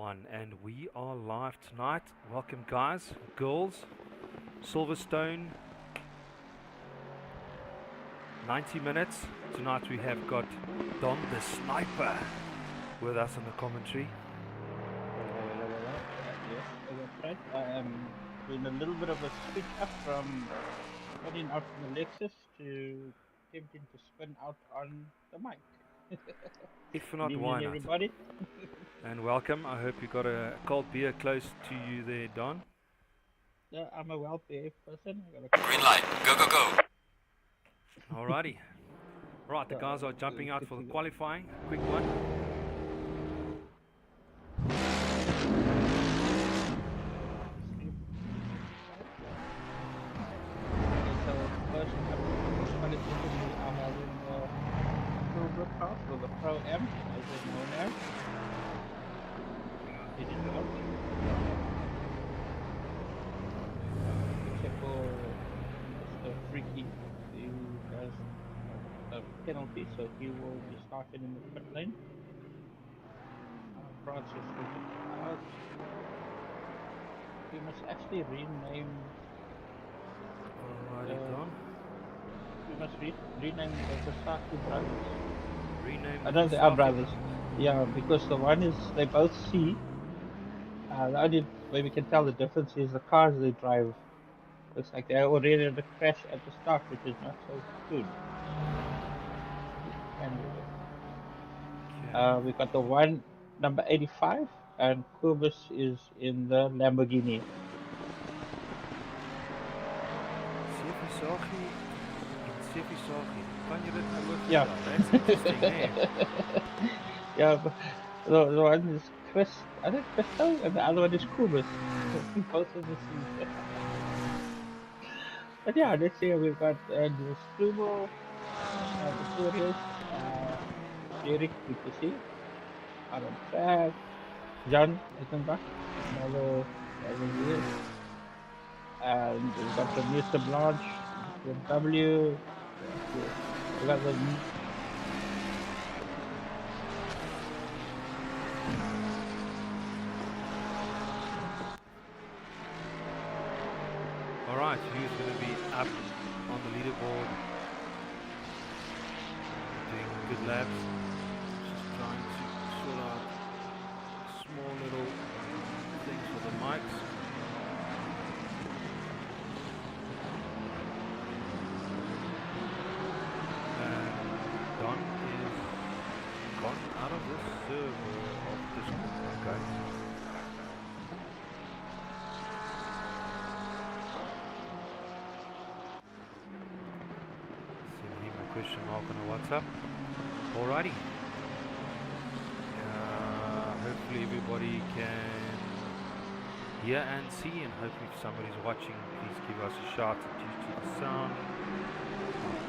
one, and we are live tonight. Welcome, guys, girls. Silverstone, 90 minutes. Tonight we have got Don the Sniper with us in the commentary. Yes, that's right. I am doing a little bit of a switch up from spinning out the Lexus to attempting to spin out on the mic. If Good not, evening, why not? everybody. And welcome. I hope you got a cold beer close to you there, Don. Yeah, I'm a well-behaved person. Green light, go, go, go. Alrighty. Right, the guys are jumping out for the qualifying. Quick one. For the Pro M, as it's known as. It is out. Except for Mr. Freaky, who has a penalty, so he will be starting in the pit lane. Francis will be out. We must actually rename. Alrighty, Don. We must rename the Kosaki brothers. Rename I don't think our brothers. Yeah, because the one is they both C. The only way we can tell the difference is the cars they drive. Looks like they already had a crash at the start, which is not so good. And we've got the one number 85, and Kubus is in the Lamborghini. Yeah. That's interesting, eh? Yeah, but the one is Chris, I think Christo, and the other one is Kubus. Both of the C. But yeah, let's see, we've got the Struble, the Furious, Derek, good to see. Out on track. John Ettenbach, another year. And we've got the Mr. Blanche, the W. We got the Alright, who's going to be up on the leaderboard? Doing good laps. Just trying to sort out small little things for the mics. Don is gone out of the server of Discord. Okay. Send him a question mark on the WhatsApp. Alrighty. Hopefully everybody can hear and see, and hopefully if somebody's watching, please give us a shout due to the sound on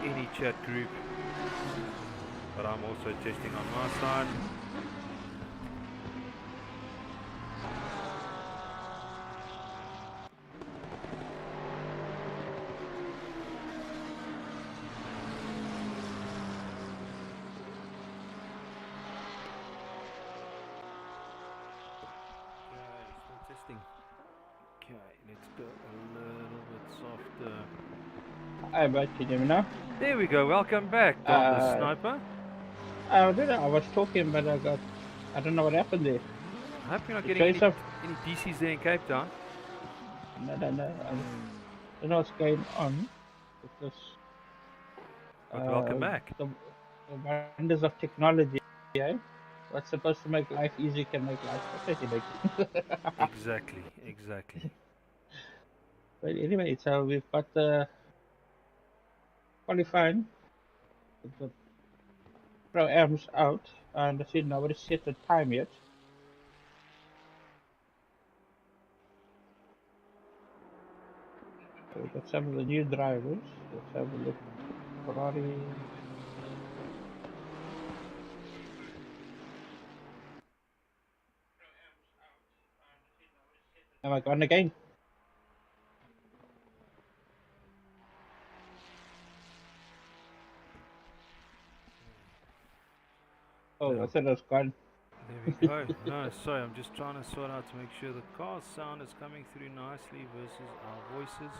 any chat group. But I'm also testing on my side. Okay, let's go a little bit softer. Hi, bud, can you hear me now? There we go, welcome back, Don the Sniper. I don't know, I was talking, but I don't know what happened there. I hope you're not getting any DCs there in Cape Town. No, I don't know what's going on. With this, but welcome back. The wonders of technology, eh? What's supposed to make life easy can make life pathetic. Exactly. But anyway, so we've got the qualifying. The Pro Am's out, and I see nobody's set the time yet. So we've got some of the new drivers. Let's have a look. Ferrari. Am I gone again? Oh, I said I was gone. There we go. No, sorry, I'm just trying to sort out to make sure the car sound is coming through nicely versus our voices.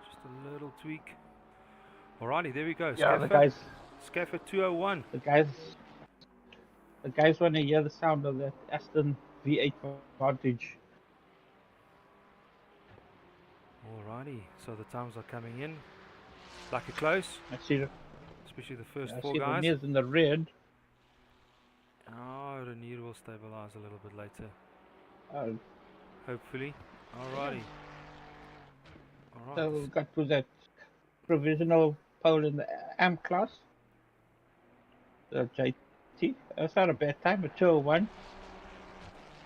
Just a little tweak. Alrighty, there we go. Yeah, the Scaffer 201. the guys want to hear the sound of that Aston V8 Vantage. Alrighty, so the times are coming in. Like a close, I see, especially the first I four see the guys. mirrors in the red. Oh, the near will stabilize a little bit later. Oh, Hopefully. Alrighty. so Alright. we've got to that provisional pole in the AM class. The JT. That's not a bad time, a 201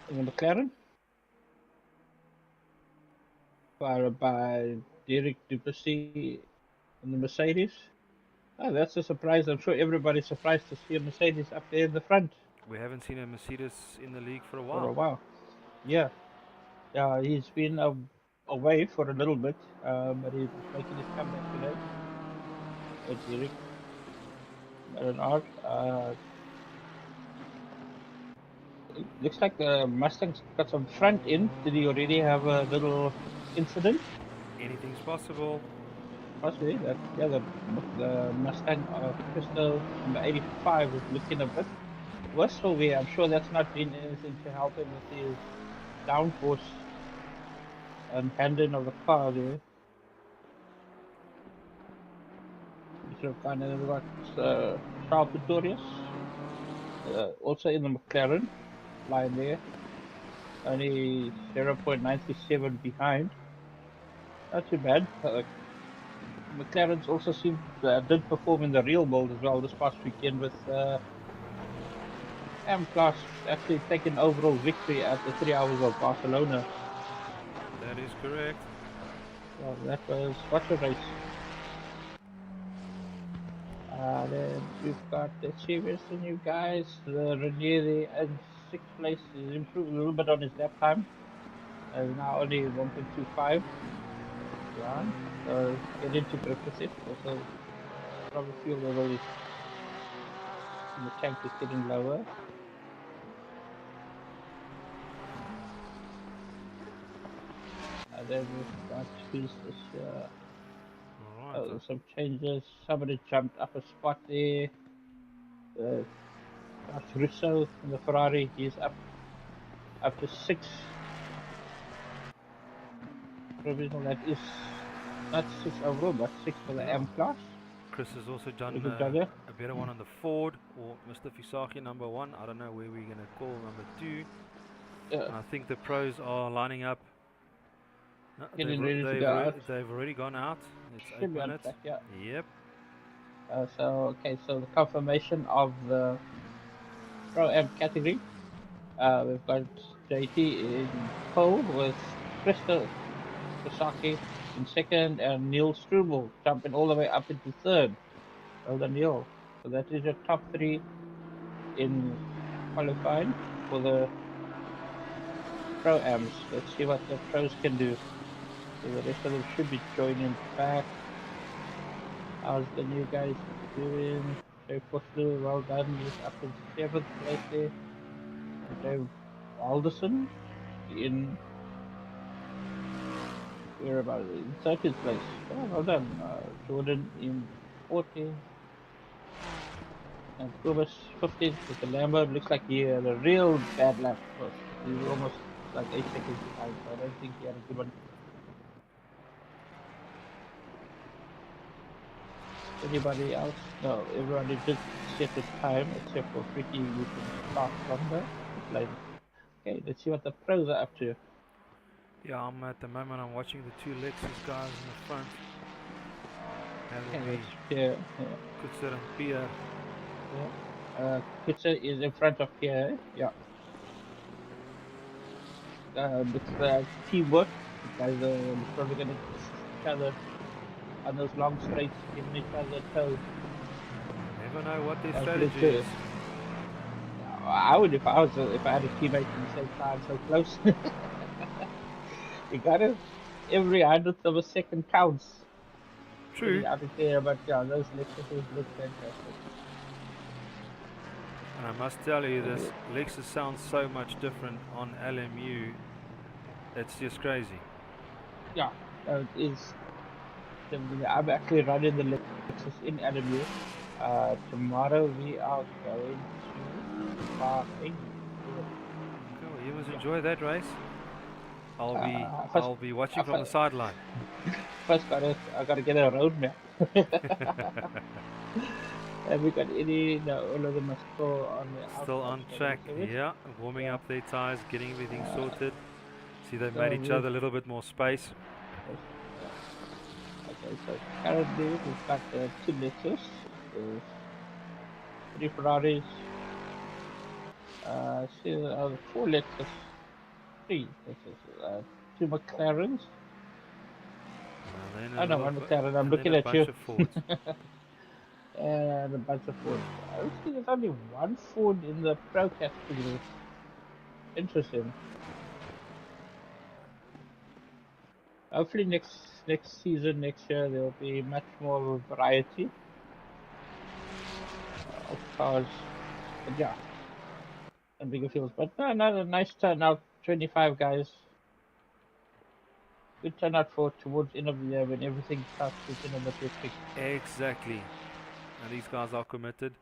in the McLaren. Followed by Derek Duplessis in the Mercedes. Oh, that's a surprise. I'm sure everybody's surprised to see a Mercedes up there in the front We haven't seen a Mercedes in the league for a for a while. while. Yeah, yeah, he's been away for a little bit, but he's making his comeback today. Derek Lnr. Looks like the Mustang's got some front end. Did he already have a little incident? Anything's possible. Possibly. That, yeah, the Mustang Crystal number 85 is looking a bit worse for me. I'm sure that's not been anything to help him with his downforce and handling of the car there. So kind of got Charles Pretorius, also in the McLaren line there, only 0.97 behind. Not too bad. McLaren's also did perform in the real world as well this past weekend with M Class actually taking overall victory at the 3 hours of Barcelona. That is correct. Well, that was what a race. Then we've got, let's see, where's the new guys? The Ranieri in 6th place. He's improved a little bit on his lap time. Now only 1.25. Gran. So get into grip with it. Also, probably fuel level is in the tank is getting lower. Then we've got who's this? Alright. Oh, some changes. Somebody jumped up a spot there. That's Russo in the Ferrari. He's up to 6. Provisional. That is not 6 overall, but 6 for the Yeah. M class. Chris has also done Good job there. a better one on the Ford, or Mr. Fisaki number 1. I don't know where we're going to call number 2. I think the pros are lining up. No, Getting ready to go out. They've already gone out. It's 8 Should be on minutes. track, yeah. Yep. So the confirmation of the Pro M category. We've got JT in pole with Krista Kosaki in second and Neil Struble jumping all the way up into third. Well done, Neil. So that is your top 3 in qualifying for the Pro Ams. Let's see what the pros can do. So the rest of them should be joining back. How's the new guys doing? Dave Foster, well done. He's up in 7th place there. And Dave Alderson in where about in 30th place. Oh, well done. Jordan in 14th. And Kubas 15th with the Lambo. Looks like he had a real bad lap. He was almost like 8 seconds behind, so I don't think he had a good one. Anybody else? No, everybody did set the time except for Freaky, who can start longer. Okay, let's see what the pros are up to. Yeah, at the moment I'm watching the 2 Lexus guys in the front. Okay, Pierre. Kutzer and Pierre. Yeah. Kutzer is in front of Pierre. Yeah. It's teamwork. The guys are probably going to assist each other on those long straights, giving each other a toe. Never know what their strategy is. I would if I had a teammate in the same time so close. You gotta, every 100th of a second counts. True. Out of there, but yeah, those Lexuses look fantastic. And I must tell you, this Lexus sounds so much different on LMU. It's just crazy. Yeah, it is. I'm actually running the Lexus in LMU. Tomorrow we are going to Bahrain. Cool. You must Yeah. enjoy that race. First, I'll be watching from the sideline. first I gotta get a roadmap. Have we got any? No, all of them are still on the Still on outside track. service. Yeah, warming Yeah. up their tires, getting everything sorted. See, they've So made each other a little bit more space. Okay, so currently we've got 2 Lexus, 3 Ferraris, 4 Lexus, 3 Lexus, 2 McLarens. And then Oh a no, little 1 McLaren, I'm and then looking a at you. bunch of Fords. And a bunch of Fords. I see there's only 1 Ford in the Pro category. Interesting. Hopefully next season, next year, there will be much more variety of cars. But yeah, and bigger fields. But no, another nice turnout. 25 guys. Good turnout for towards end of the year when everything starts getting a bit hectic. Exactly. And these guys are committed,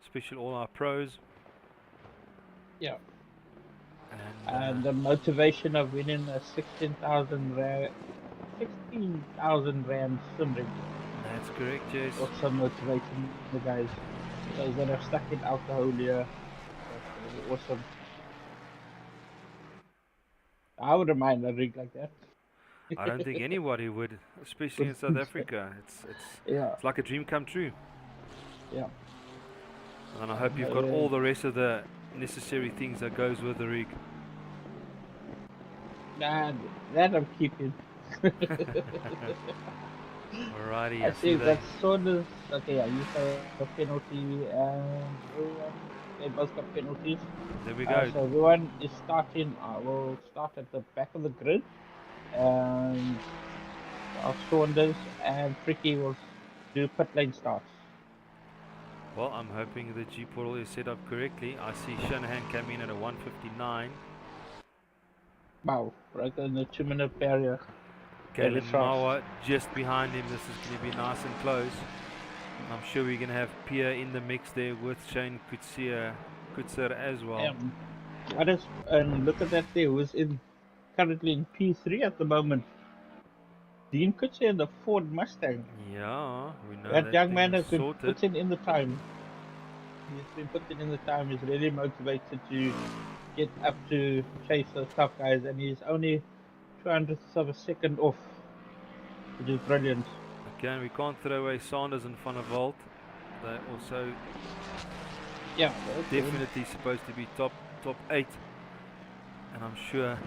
especially all our pros. Yeah. And And the motivation of winning a 16,000 rand sim rig. that's correct, yes. Also motivating the guys. Those that are stuck in alcohol here. That's gonna be awesome. I wouldn't mind a rig like that. I don't think anybody would, especially in South Africa. Yeah, It's like a dream come true. yeah. And I hope you've got all the rest of the necessary things that goes with the rig. Nah, that I'm keeping. Alrighty, I I see think they. that's sort of okay. Yeah, you have a penalty, and everyone they both got penalties. There we go. So everyone is starting. We'll start at the back of the grid, and Saunders and Fricky will do pit lane starts. Well, I'm hoping the G portal is set up correctly. I see Shanahan came in at a 159. Wow, right in the 2-minute barrier. Very Galen fast. Mawa just behind him. This is going to be nice and close. I'm sure we're going to have Pierre in the mix there with Shane Kutser as well. I just and look at that there. Who's currently in P3 at the moment? Dean Kutcher in the Ford Mustang. Yeah, we know That that young thing man is has been sorted. putting in the time. He's been putting in the time. He's really motivated to get up to chase those top guys, and he's only 200ths of a second off, which is brilliant. Again, we can't throw away Sanders and Van der Walt. They're also definitely supposed to be top 8, and I'm sure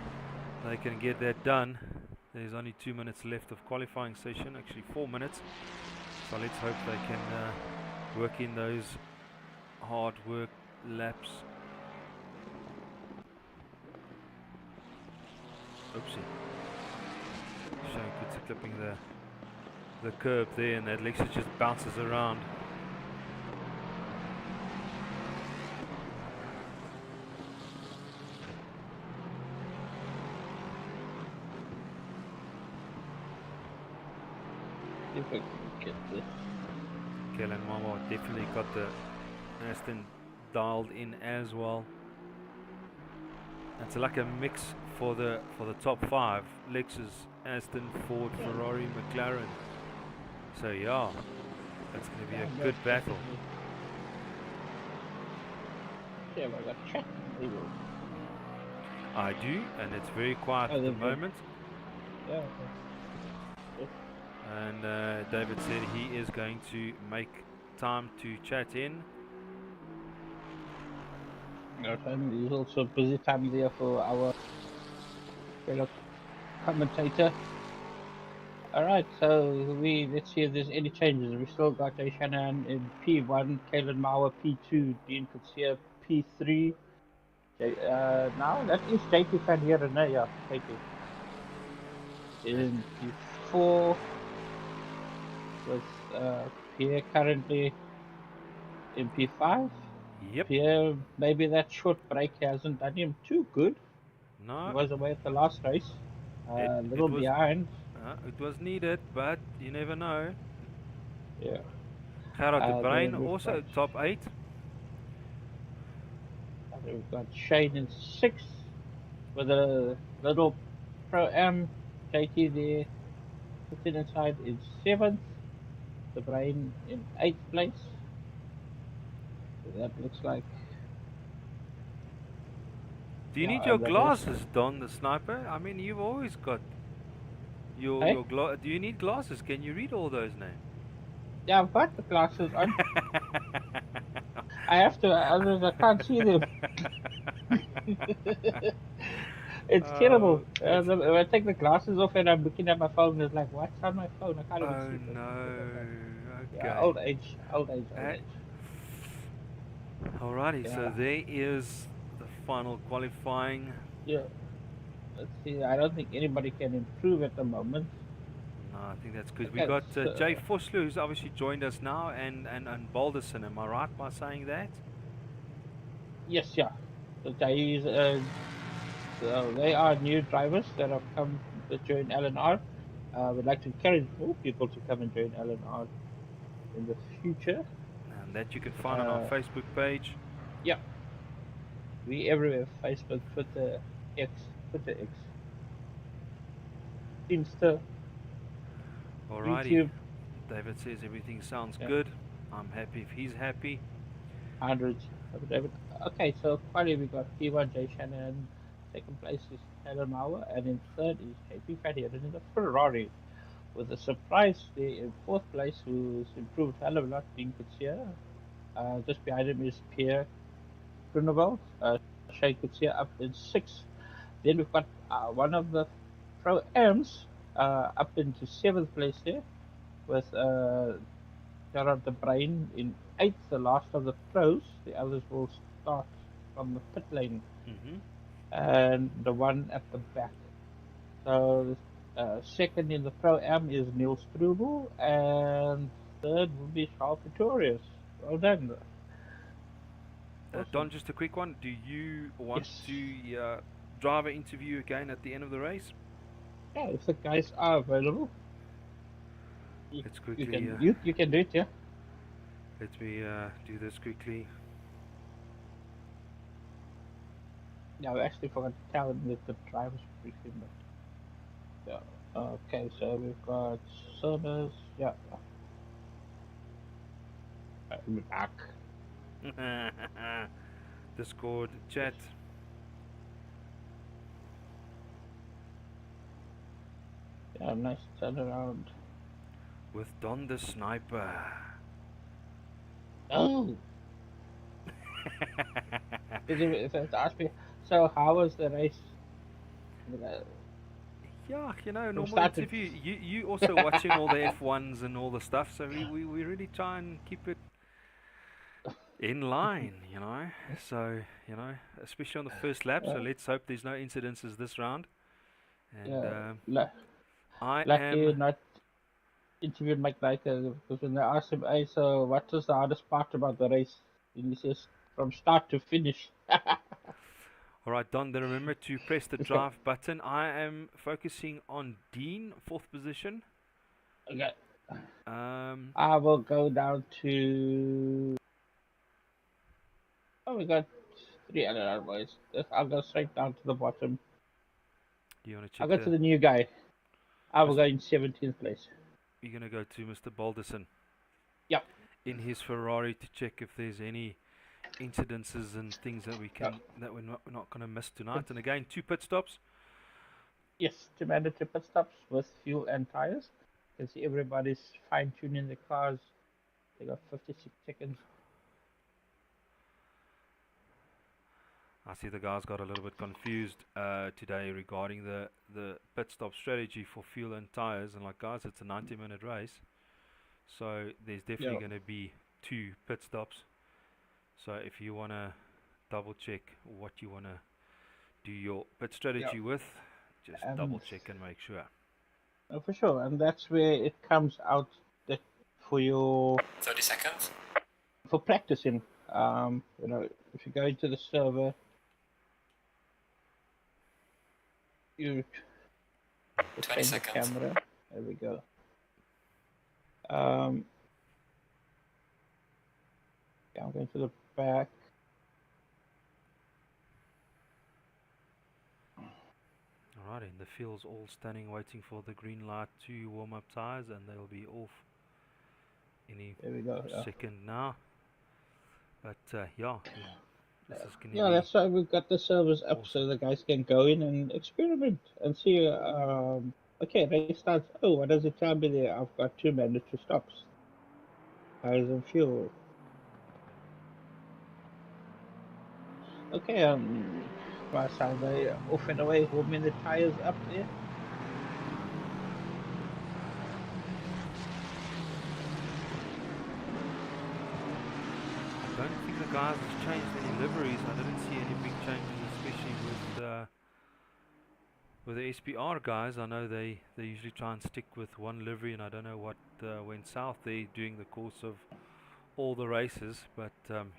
they can get that done. There's only 2 minutes left of qualifying session, actually 4 minutes. So let's hope they can work in those hard work laps. Oopsie. Shane Kutzer clipping the curb there, and that Lexus just bounces around. If I can get this. Kellen Mama definitely got the Aston dialed in as well. It's like a mix for the top 5: Lexus, Aston, Ford, Ferrari, McLaren. So yeah, that's going to be a good battle. Yeah, I got chat. I do, and it's very quiet at the moment. Yeah. And David said he is going to make time to chat in. There's also a busy time there for our fellow commentator. Alright, so let's see if there's any changes. We still got Jay Shannon in P1, Kalen Mauer P2, Dean Kutsia P3. Now that is JP fan here and there, yeah, JP. In P4 with Pierre currently in P5. Yep. Pierre, maybe that short break hasn't done him too good. He No, was away at the last race, it a it little was behind. it was needed, but you never know. Yeah, Gerard de Bruin then also top 8. we've got Shane in sixth with a little Pro Am. JT there, sitting inside in seventh. The Brain in eighth place. That looks like. Do you need Yeah, your the rest. glasses, Don the Sniper? I mean, you've always got your Hey, Do you need glasses? Can you read all those names? yeah, I've got the glasses on. I have to, otherwise I can't see them. It's Oh, terrible. it's When I take the glasses off and I'm looking at my phone, it's like, what's on my phone? I can't even oh see it. no. Yeah, Okay. old age, old age, old Eh, age. Alrighty, so Yeah, there is the final qualifying. yeah. Let's see. I don't think anybody can improve at the moment. No, I think that's good. We Okay, got so, Jay Foslu, who's obviously joined us now, and Balderson. Am I right by saying that? yes, yeah. So they are new drivers that have come to join LNR. We'd like to encourage more people to come and join LNR in the future. And that you can find on our Uh, Facebook page. yeah, we everywhere: Facebook, Twitter X, Insta, Alrighty. YouTube. David says everything sounds Yeah, good. I'm happy if he's happy. hundreds of David. Okay, so finally we got P1 Jay Shannon. Second place is Helen Mauer, and in third is JP Fatty, and in the Ferrari with a surprise there in fourth place, who's improved hell of a lot, being Kutsia. Just behind him is Pierre Grunewald. Shay Kutsia up in sixth. Then we've got one of the Pro Ams up into seventh place there with Gerard de Bruin in eighth, the last of the pros. The others will start from the pit lane. Mm-hmm. And the one at the back. So second in the Pro Am is Niels Strubel, and third will be Charles Pretorius. Well done. Don, Awesome. just a quick one. Do you want Yes. to drive an interview again at the end of the race? Yeah, if the guys are available, Let's you quickly, can you can do it. Yeah. let me do this quickly. Yeah, I actually forgot to tell them that the drivers briefing, but yeah. Okay, so we've got Summers. Yeah. We're back. Discord chat. Yeah, nice turnaround. With Don the Sniper. Oh, if they ask me, so how was the race? Yeah, you know, From normal start to interview. You also watching all the F1s and all the stuff, so we really try and keep it in line, you know. So, you know, especially on the first lap, so let's hope there's no incidences this round. And yeah, I lucky am not interviewed Mike Liker because when they asked him, hey, so what was the hardest part about the race? And he says, from start to finish. alright, Don, then remember to press the Okay. drive button. I am focusing on Dean, fourth position. Okay. Um, I will go down to. Oh, we got three other boys. I'll go straight down to the bottom. do you want to I'll check go to the new guy. I will Mis- go in 17th place. you're going to go to Mr. Balderson Yep. in his Ferrari to check if there's any incidences and things that Yep. we're not going to miss tonight. And again, 2 pit stops. Yes, two mandatory pit stops with fuel and tires. You can see everybody's fine tuning the cars. They got 56 seconds. I see the guys got a little bit confused today regarding the pit stop strategy for fuel and tires. And like, guys, it's a 90-minute race, so there's definitely Yeah. going to be 2 pit stops. So if you want to double check what you want to do your pit strategy with, just double check and make sure. For sure, and that's where it comes out that for your 30 seconds. for practicing. You know, if you go into the server, you 20 change the seconds. camera. There we go. Yeah, I'm going to the back. Alright, and the field's all standing waiting for the green light to warm up tires, and they'll be off any There we go. Yeah. second now. But yeah, this is going to Yeah, be that's why we've got the servers up awesome. so the guys can go in and experiment and see. Okay, race starts. Oh, what does it tell me there? I've got 2 mandatory stops. Tires and fuel. Okay, right, so they off and away, warming the tires up there. I don't think the guys have changed any liveries. I didn't see any big changes, especially with the SPR guys. I know they usually try and stick with one livery, and I don't know what went south there during the course of all the races. But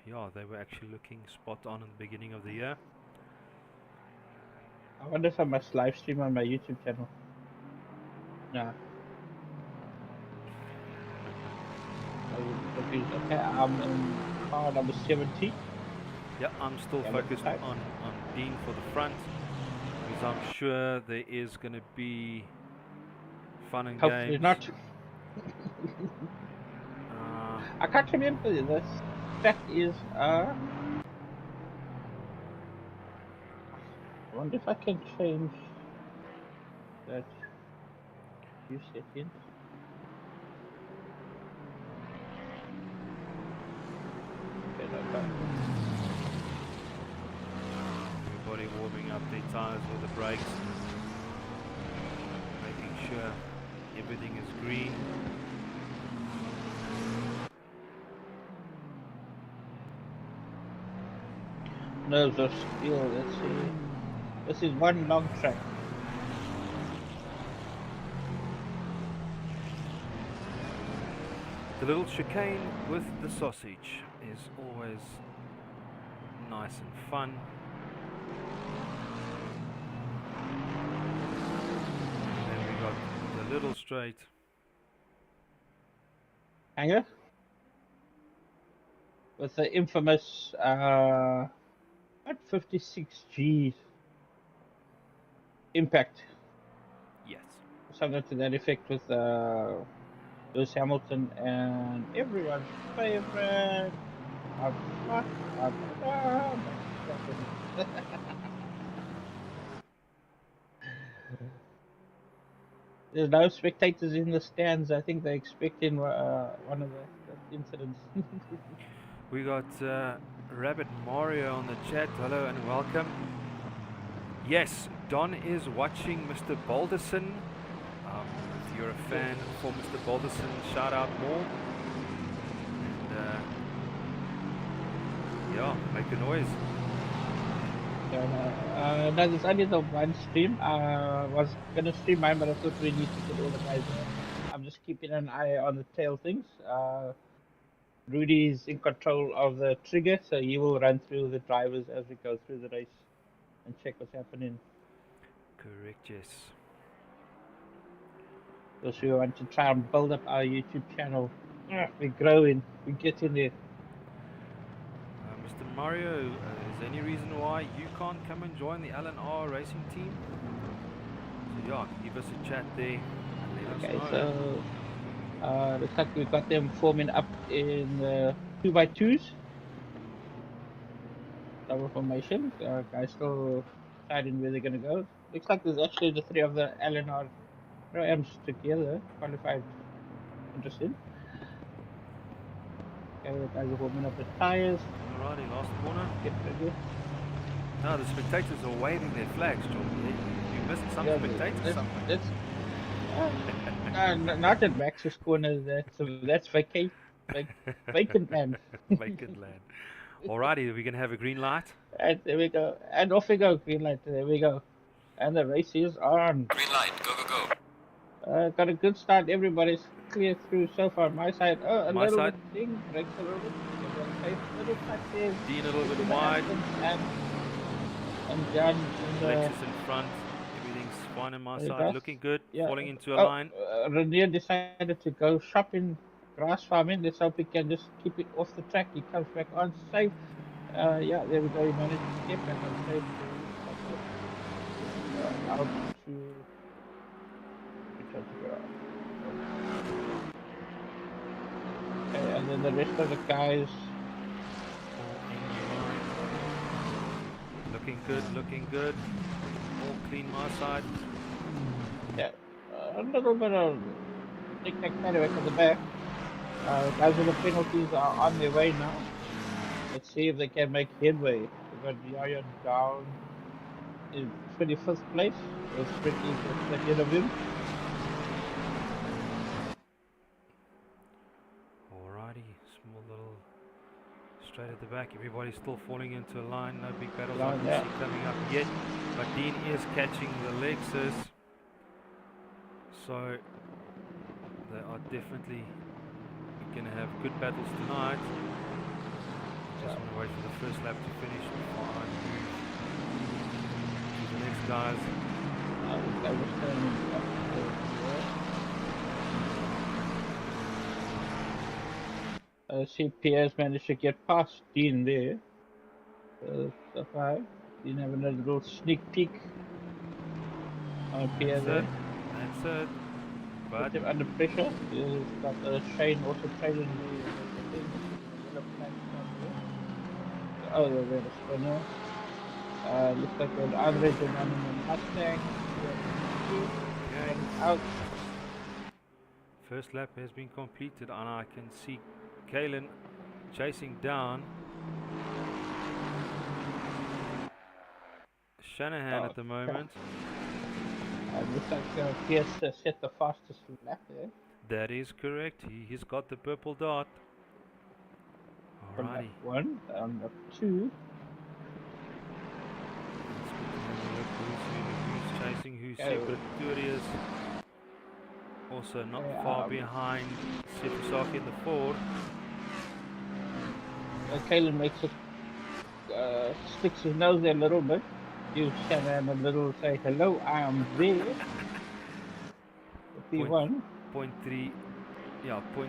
yeah, they were actually looking spot on in the beginning of the year. I wonder if I must live stream on my YouTube channel. Nah. I will be confused. Okay, I'm in car number 70. Yeah, I'm still Yeah, focused tight. on Dean for the front, because I'm sure there is going to be fun and Hopefully games. not. I can't remember this. Track is I wonder if I can change that view settings. Okay, no, can't. Everybody warming up their tires with the brakes, making sure everything is green. Nerves of steel, let's see. This is one long track. The little chicane with the sausage is always nice and fun. And then we got the little straight. Hanger? With the infamous, what, 56G impact. Yes. Something to that effect with Lewis Hamilton and everyone's favorite. There's no spectators in the stands. I think they're expecting one of the incidents. We got Rabbit Mario on the chat. Hello and welcome. Yes, Don is watching Mr. Balderson. If you're a fan for Mr. Balderson, shout out more. And yeah, make a noise. No, there's only the one stream. I was gonna stream mine, but I thought we need to get all the guys there. I'm just keeping an eye on the tail things. Rudy's in control of the trigger, so he will run through the drivers as we go through the race and check what's happening. Correct, yes. Because we want to try and build up our YouTube channel. We're growing, we're getting there. Mr. Mario, is there any reason why you can't come and join the Lnr Racing team? So yeah, give us a chat there and let us know. So looks like we've got them forming up in 2x2s. Double formation. Guys still deciding where they're going to go. Looks like there's actually the 3 of the Lnr Pro-Ams together, qualified. Interesting. Okay, the guys are warming up the tires. Alrighty, last corner. Get ready. No, the spectators are waving their flags, John. You missed some spectators somewhere. Not at Max's corner. That's vacant land. Vacant land. Alrighty, we're gonna have a green light. And there we go. And off we go. Green light. There we go. And the race is on. Green light, go, go, go. Got a good start. Everybody's clear through so far. My side. Oh, a My little side. bit thing. Breaks a little bit. a little touch there. Dean a little bit between wide. Aston and Gran in the Lexus in front. Everything's fine on my side. dust. Looking good. Yeah. Falling into a Oh, line. Renier decided to go shopping grass farming. Let's hope he can just keep it off the track. He comes back on safe. Yeah, there we go. He managed to get back on safe. Out to which one to go out. Okay, and then the rest of the guys. Looking good, looking good. All clean my side. Yeah, a little bit of tic-tac back at the back. Guys with the penalties are on their way now. Let's see if they can make headway. We've got Yayan down in 25th place. There's Ricky just ahead of him. Alrighty, small little straight at the back. Everybody's still falling into a line. No big battles Line, I can yeah. see coming up yet. But Dean is catching the Lexus. So they are definitely going to have good battles tonight. Just want to wait for the first lap to finish before I move to the next guys. See, Pierre's managed to get past Dean there. The five. Dean having a little sneak peek on Pierre That's there. it. That's it. But Put him under pressure. He's got Shane also trailing the oh, they're a spinner. Looks like there's Andre running in Mustang. okay. Out. First lap has been completed and I can see Kalen chasing down Shanahan at the moment. Looks like Pierce set the fastest lap there. That is correct. He's got the purple dot. From lap Alrighty. 1, on lap 2. Who's chasing, who's Okay. Simracing. Also not far behind Simracing in the fourth. Kalen makes it, sticks his nose there a little bit. Gives Shannon a little say, hello, I am there. P1. 0.3, yeah, 0.3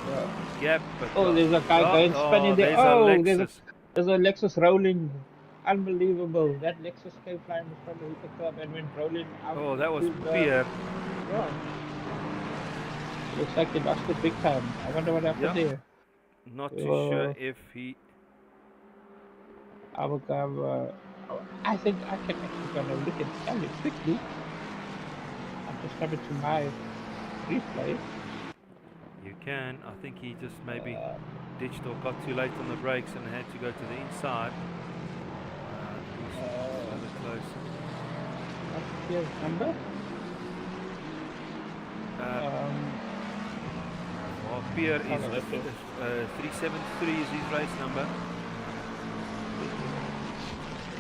Yeah. gap. But Oh, there's a guy going spinning there. there's Oh, a Lexus. there's a Lexus rolling. Unbelievable. That Lexus came flying in front of the curb and went rolling out. Oh, that was to the- Pierre. Yeah. Looks like he lost it big time. I wonder what happened Yeah. there. Not too sure if he. I will go. I think I can actually go and look and tell you quickly. I'm just coming to my replay. You can. I think he just maybe ditched or got too late on the brakes and had to go to the inside. Rather close. What's his number? Well, Pierre is Oh, that's it. 373 is his race number.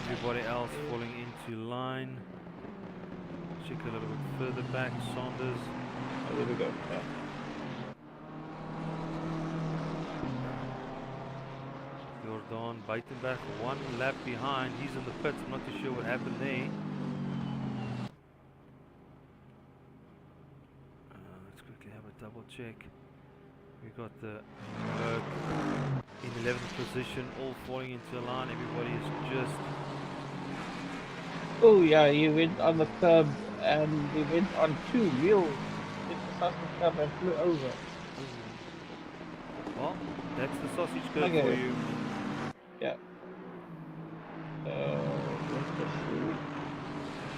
Everybody else falling into line. Check a little bit further back. Saunders. Oh, there we go. Yeah. Jordan Buitenberg, one lap behind. He's in the pits. I'm not too sure what happened there. Let's quickly have a double check. We got the in 11th position, all falling into a line. Everybody is just. Oh yeah, he went on the curb and he went on two wheels. Hit the sausage curb and flew over. Well, that's the sausage curve Okay. for you. Yeah. Let's just see.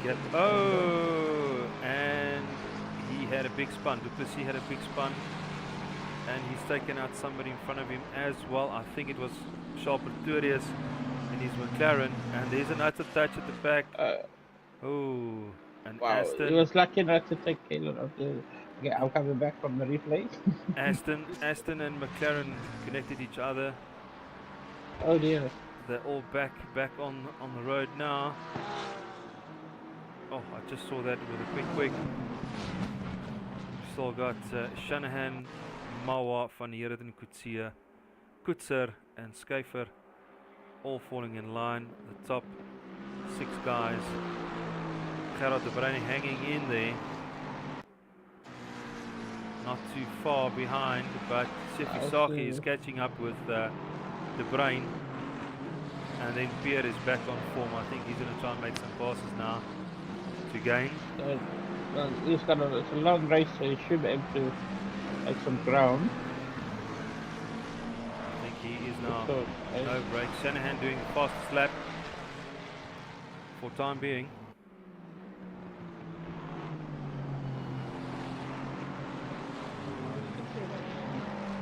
Yep. Oh, and he had a big spun. Duplessis had a big spun, and he's taken out somebody in front of him as well. I think it was Charles Pretorius and his McLaren, and there's another touch at the back. Oh, and Wow, Aston. he was lucky not to take Kalen off the. Okay, I'm coming back from the replay. Aston and McLaren connected each other. Oh dear. They're all back on the road now. Oh, I just saw that with a quick. Still got Shanahan, Mawa, Van Heerden, Kutsia, Kutzer and Schaefer all falling in line. The top 6 guys. Gerard de Bruin hanging in there. Not too far behind, but Sefisaki is catching up with De Bruin. And then Pierre is back on form. I think he's going to try and make some passes now to gain. Well, it's a long race, so he should be able to make some ground. I think he is now. So, No break. Shanahan doing the fastest lap for time being.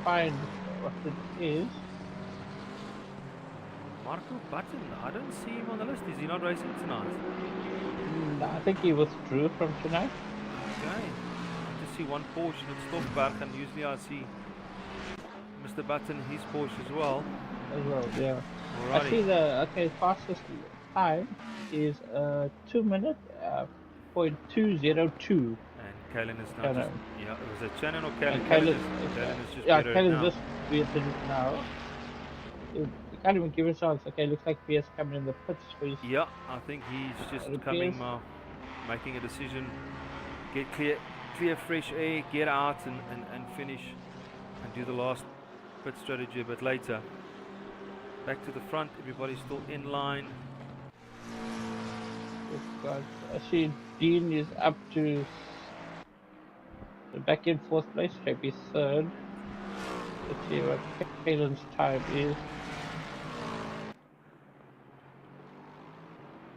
Find what it is. Marco Button, I don't see him on the list. Is he not racing tonight? I think he withdrew from tonight. Okay. I just see one Porsche at Stoffberg, and usually I see Mr. Button, his Porsche as well. As well, yeah. Alrighty. I see the fastest time is 2 minute .202. And Kalen is now just, yeah, was it Shannon or Kalen? Kalen is just yeah, better Kalen's now. just better now. You can't even give a chance. Okay, looks like Pierre's coming in the pits for his Yeah, I think he's just coming, making a decision. Get clear fresh air, get out and finish and do the last pit strategy a bit later. Back to the front, everybody's still in line. I see Dean is up to back in 4th place, maybe 3rd. Let's see what Kalen's time is.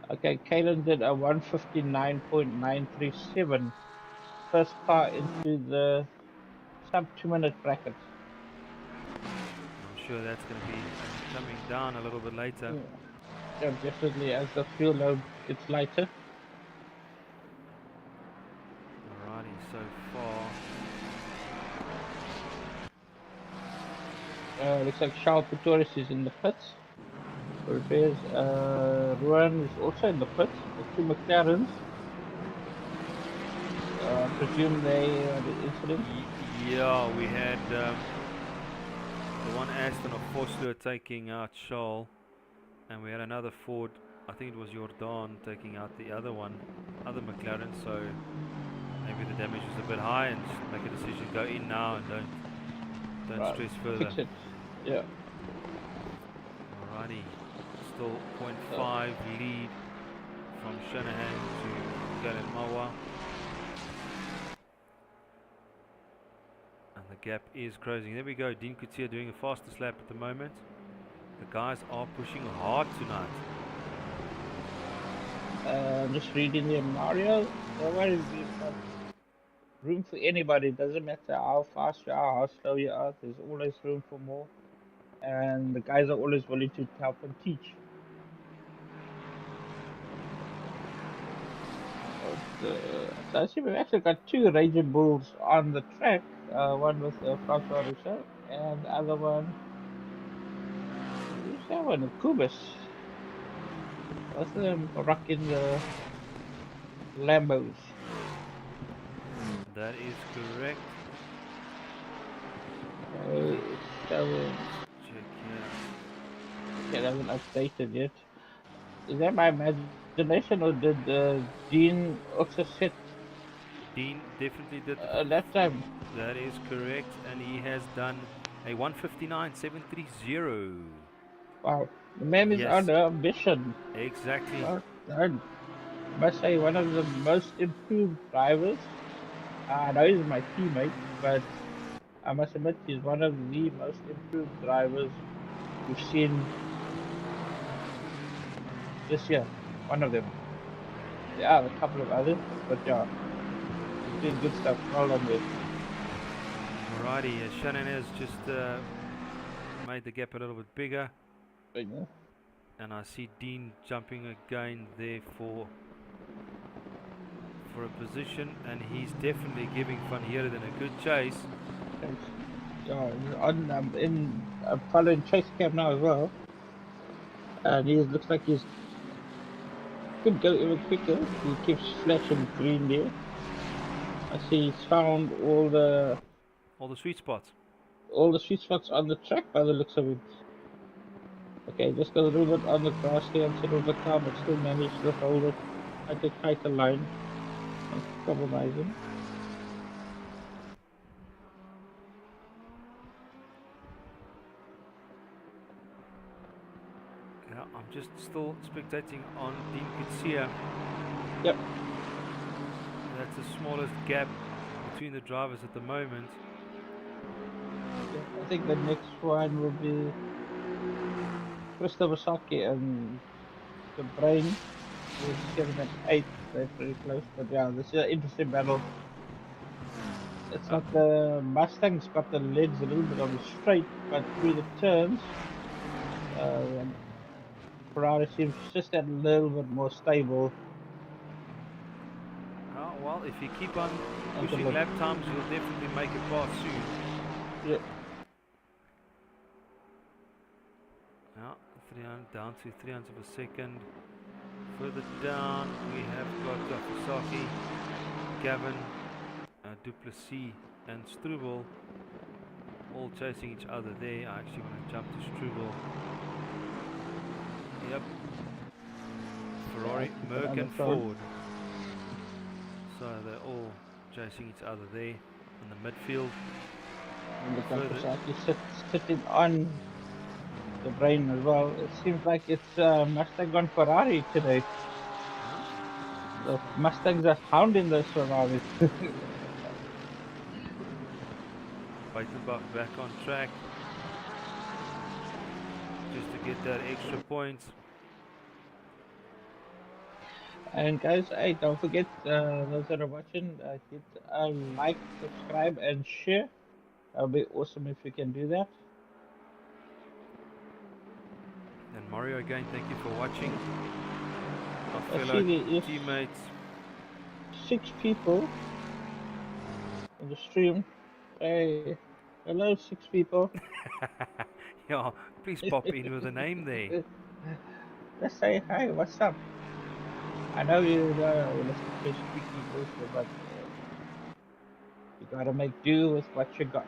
Okay, Kalen did a 1:59.937. First car into the sub 2 minute bracket. I'm sure that's going to be coming down a little bit later. Yeah, definitely as the fuel load gets lighter. Alrighty, so far. Looks like Charles Pretorius is in the pits. Repairs. Ruan is also in the pits. The 2 McLarens. I presume they the incident. Yeah, we had the one Aston of Forster taking out Charles, and we had another Ford, I think it was Jordan, taking out the other McLaren, so maybe the damage is a bit high and just make a decision, go in now and don't Right. stress further. Fix it. Yeah. Alrighty, still 0.5 lead from Shanahan to Galen Mawa. And the gap is closing. There we go, Dean Couture doing the fastest lap at the moment. The guys are pushing hard tonight. Just reading here, Mario. Nobody's got room for anybody. Doesn't matter how fast you are, how slow you are. There's always room for more. And the guys are always willing to help and teach. So I see we've actually got 2 Raging Bulls on the track. One with Francois Rousseau, and the other one, who's that one? Kubis. Both of them rocking the Lambos. That is correct. Okay, so Check here. it hasn't updated yet. Is that my imagination, or did Dean also set Dean definitely did that time? that is correct, and he has done a 1:59.730. Wow, the man is Yes. on a mission. Exactly. Well done. I must say, one of the most improved drivers. I know he's my teammate, but I must admit he's one of the most improved drivers we've seen this year. One of them. There are a couple of others, but yeah, he's doing good stuff. Well done there. Alrighty, Shannon has just made the gap a little bit bigger, But, yeah. and I see Dean jumping again there for a position, and he's definitely giving Van Heerden a good chase. Thanks. Yeah, he's following Chase Cam now as well, and he looks like he's could go even quicker. He keeps flashing green there. I see he's found all the All the sweet spots. all the sweet spots on the track by the looks of it. Okay, just got a little bit on the grass here instead of the car, but still managed to hold it at a tighter line. Not compromising. Yeah, I'm just still spectating on Dean Kutsia. Yep. That's the smallest gap between the drivers at the moment. Yeah, I think the next one will be Christopher Saki and the Brain with 7 and 8. They're pretty close, but yeah, this is an interesting battle. It's like the Mustang's got the legs a little bit on the straight, but through the turns, Ferrari seems just a little bit more stable. Oh, well, if you keep on And pushing look, lap times, you'll definitely make it pass soon. yeah, Yeah, 300 down to 300 of a second. Further down, we have got Kawasaki, Gavin, Duplessis, and Struble all chasing each other there. I actually want to jump to Struble. Yep. Ferrari, keep it Merc, on the and front. Ford. So they're all chasing each other there in the midfield. And the Further. Kawasaki sitting on the Brain as well. It seems like it's Mustang on Ferrari today. The Mustangs are hounding those Ferraris. Buitenbach back on track just to get that extra point. And guys, hey, don't forget, those that are watching, hit a like, subscribe, and share. That would be awesome if you can do that. And Mario, again, thank you for watching. Our I fellow see there is teammates. 6 people in the stream. Hey, hello, 6 people. Yeah, please pop in with a name there. Let's say hi, what's up? I know you listen to speaking also, but you gotta make do with what you got.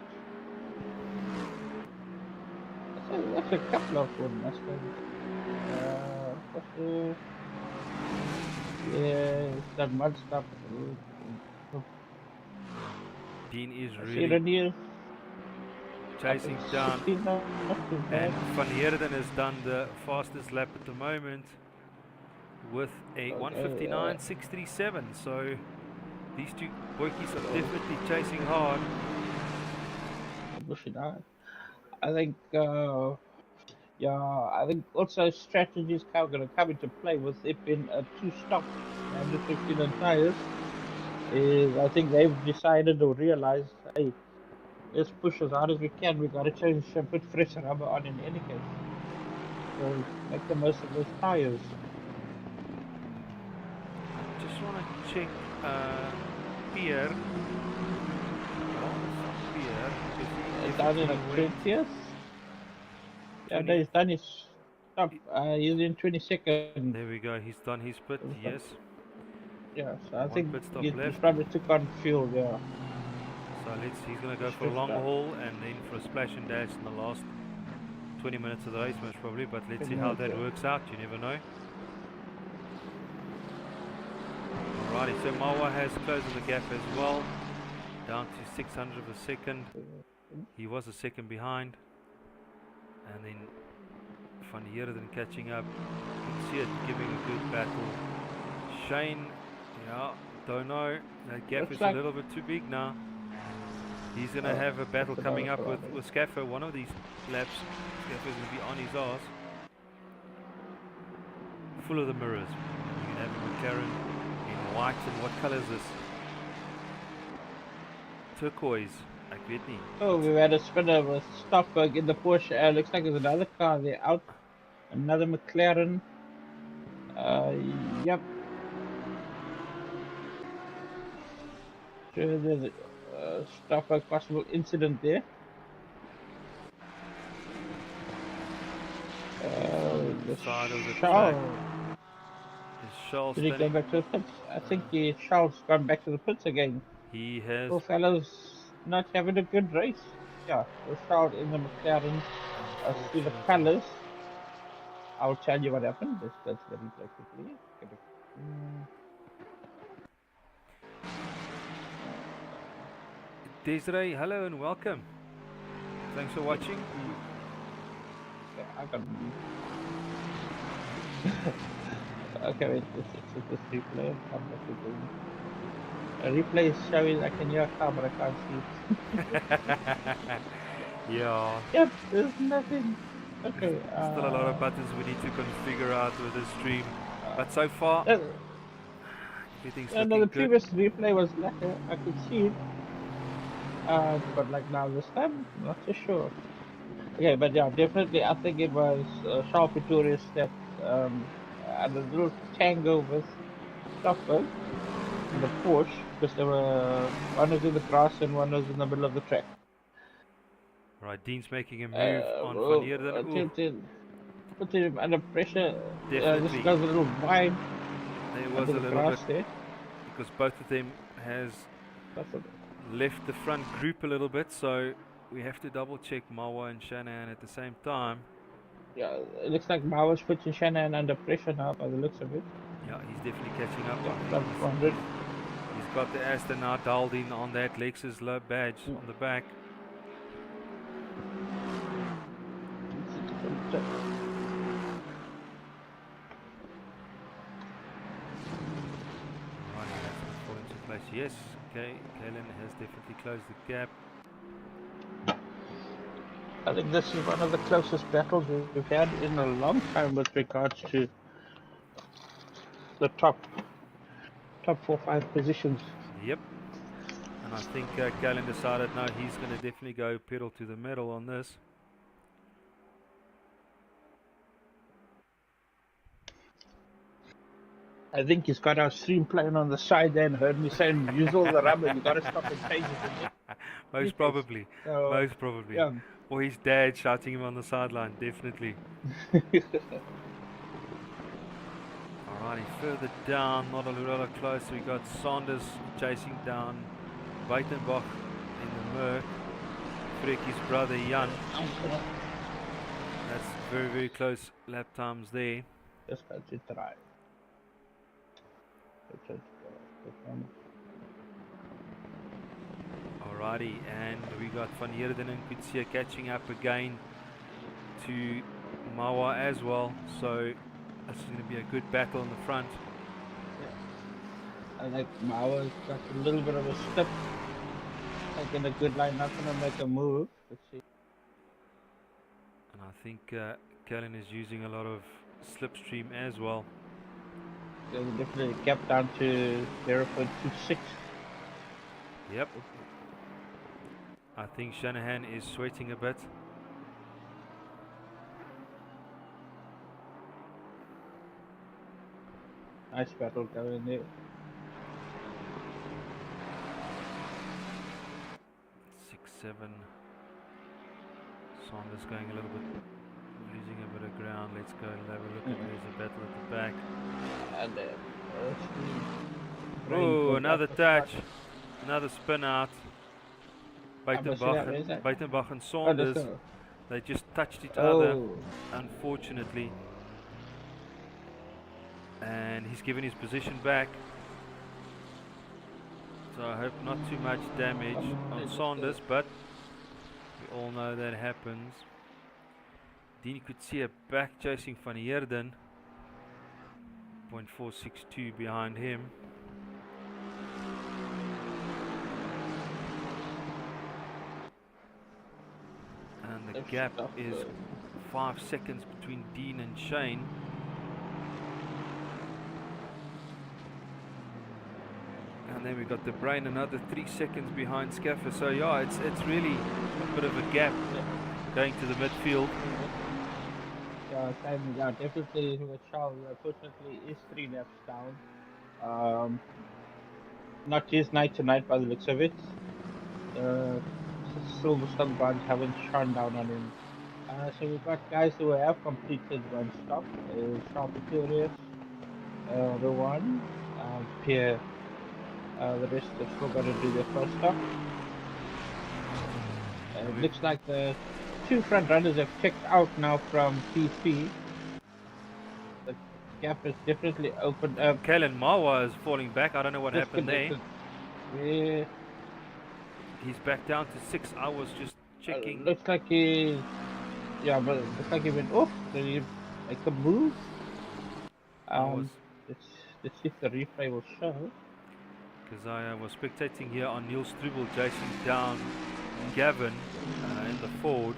That's a couple of good Mustangs. Also, yeah, it's that mud stuff. Dean is I see really Renier chasing down. 16, not too bad. And Van Heerden has done the fastest lap at the moment with a Okay, 1:59.637. So these two boykies are definitely chasing hard. pushing on. I think, yeah, I think also strategies are going to come into play with it being a 2-stop and the 15 on tires. Is I think they've decided or realized, hey, let's push as hard as we can. We got to change and put fresh rubber on in any case. So make the most of those tires. Just want to check Pierre. It's done in a 20th. Yeah, no, he's done his stop. He's in 22nd. There we go. He's done his pit. Yes. Yeah, so I One think pit stop he left. probably took on fuel. Yeah. So he's going to go for a long haul and then for a splash and dash in the last 20 minutes of the race most probably, but let's see how that works out. You never know. Alrighty, so Mawa has closed the gap as well, down to 600 of a second. He was a second behind, and then Van Heerden catching up. You can see it giving a good battle. Shane, yeah, don't know. That gap is a little bit too big now. He's going to have a battle coming up with Scaffer. One of these laps, Scaffer's going to be on his ass. Full of the mirrors. You can have a McLaren in white, and what color is this? Turquoise. Ek weet nie. Oh, we had a spinner with Stockberg in the Porsche. Looks like there's another car there out. Another McLaren. Yep. Sure, there's a Stockberg possible incident there. The side of the Charles. track. Charles Did he go back to the pits? I think Charles gone back to the pits again. He has. Poor fellow's not having a good race. yeah, we'll start in the McLaren. See the colors. I'll tell you what happened. Let's go to the replay quickly. Desiree, hello and welcome. Thanks for watching. Okay, I got okay, wait, this replay. I'm not doing. A replay is showing I can hear a car, but I can't see it. Yeah. Yep, there's nothing. Okay. Still a lot of buttons we need to configure out with this stream. But so far, everything's no, looking the good. previous replay was lekker. I could see it. But like now this time, not so sure. Okay, but yeah, definitely, I think it was Sharpie Tourist that had a little tango with Stockberg and the Porsche because they were one was in the grass and one was in the middle of the track. Right, Dean's making a move on Van Heerden. Put him under pressure. This Definitely. goes a little wide. There was a the little grass bit there. because both of them has left the front group a little bit, so we have to double check Mawa and Shanahan at the same time. Yeah, it looks like Mawa's putting Shanahan under pressure now by the looks of it. Yeah, he's definitely catching up. Yeah, he's got the Aston now dialed in on that Lexus low badge on the back. Fall into place. Yes, okay, Kalen has definitely closed the gap. I think this is one of the closest battles we've had in a long time with regards to the top 4-5 positions. Yep. And I think Kalen decided now he's going to definitely go pedal to the metal on this. I think he's got our stream playing on the side there and heard me saying, use all the rubber, you got to stop and change it. Most probably. So, most probably. Yeah. Or his dad shouting him on the sideline, definitely. Alrighty, further down, not a lot closer. We got Saunders chasing down Buitenbach in the Merc. Frekie's brother Jan. That's very, very close lap times there. Just got to try. Alrighty, and we got Van Heerden and Kutsia catching up again to Mawa as well. So this is going to be a good battle in the front. Yeah. I like Mawa's got a little bit of a slip. Like in a good line, not going to make a move. Let's see. And I think Kellen is using a lot of slipstream as well. There's definitely a gap down to 0.26. Yep. I think Shanahan is sweating a bit. Nice battle going there. 6-7. Saunders going a little bit, losing a bit of ground. Let's go and have a look. There's a battle at the back. And oh, another touch. Another spin out. Buitenbach and Saunders. They just touched each other, unfortunately. And he's given his position back. So I hope not too much damage on Saunders, but we all know that happens. Dean could see a back chasing Van Heerden. 0.462 behind him. And the gap is 5 seconds between Dean and Shane. And then we've got the Brain another 3 seconds behind Scaffer. So yeah, it's really a bit of a gap going to the midfield. Yeah, definitely with Charles, unfortunately, is 3 laps down. Not his night tonight by the looks of it. Silverstone branch haven't shone down on him. So we've got guys who have completed one stop. Sharpie Curious, Rowan, Pierre. The rest have still got to do their first stop. It We- looks like the two front runners have checked out now from P3. The gap has definitely opened up. Kalen Mawa is falling back. I don't know what happened there. Disconnected. Yeah, He's back down to 6 hours just checking. looks like he. Yeah, but it looks like he went off. Did he make a move? Hours. Let's see if the replay will show. Because I was spectating here on Niels Strubel chasing down Gavin in the Ford,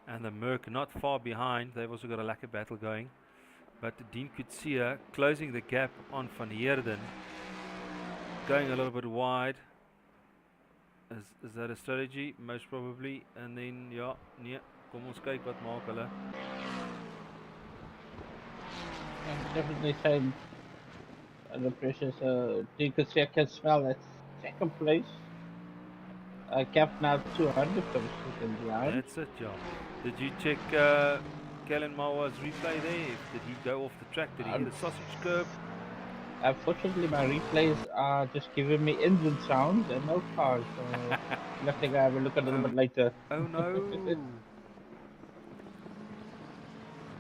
and the Merc not far behind. They've also got a lacquer battle going. But Dean Kutsia closing the gap on Van Heerden, going a little bit wide. Is that a strategy? Most probably. And then, ja, nee, kom ons kyk wat maak hulle. Definitely saying the pressure. So you can see I can smell that second place. Cap now 200 from second behind. That's it, ja. Did you check Kellen Mawa's replay there? Did he go off the track? Did he hit a sausage curb? Unfortunately, my replays are just giving me engine sounds and no cars. So I'll have to go have a look a little bit later. Oh no!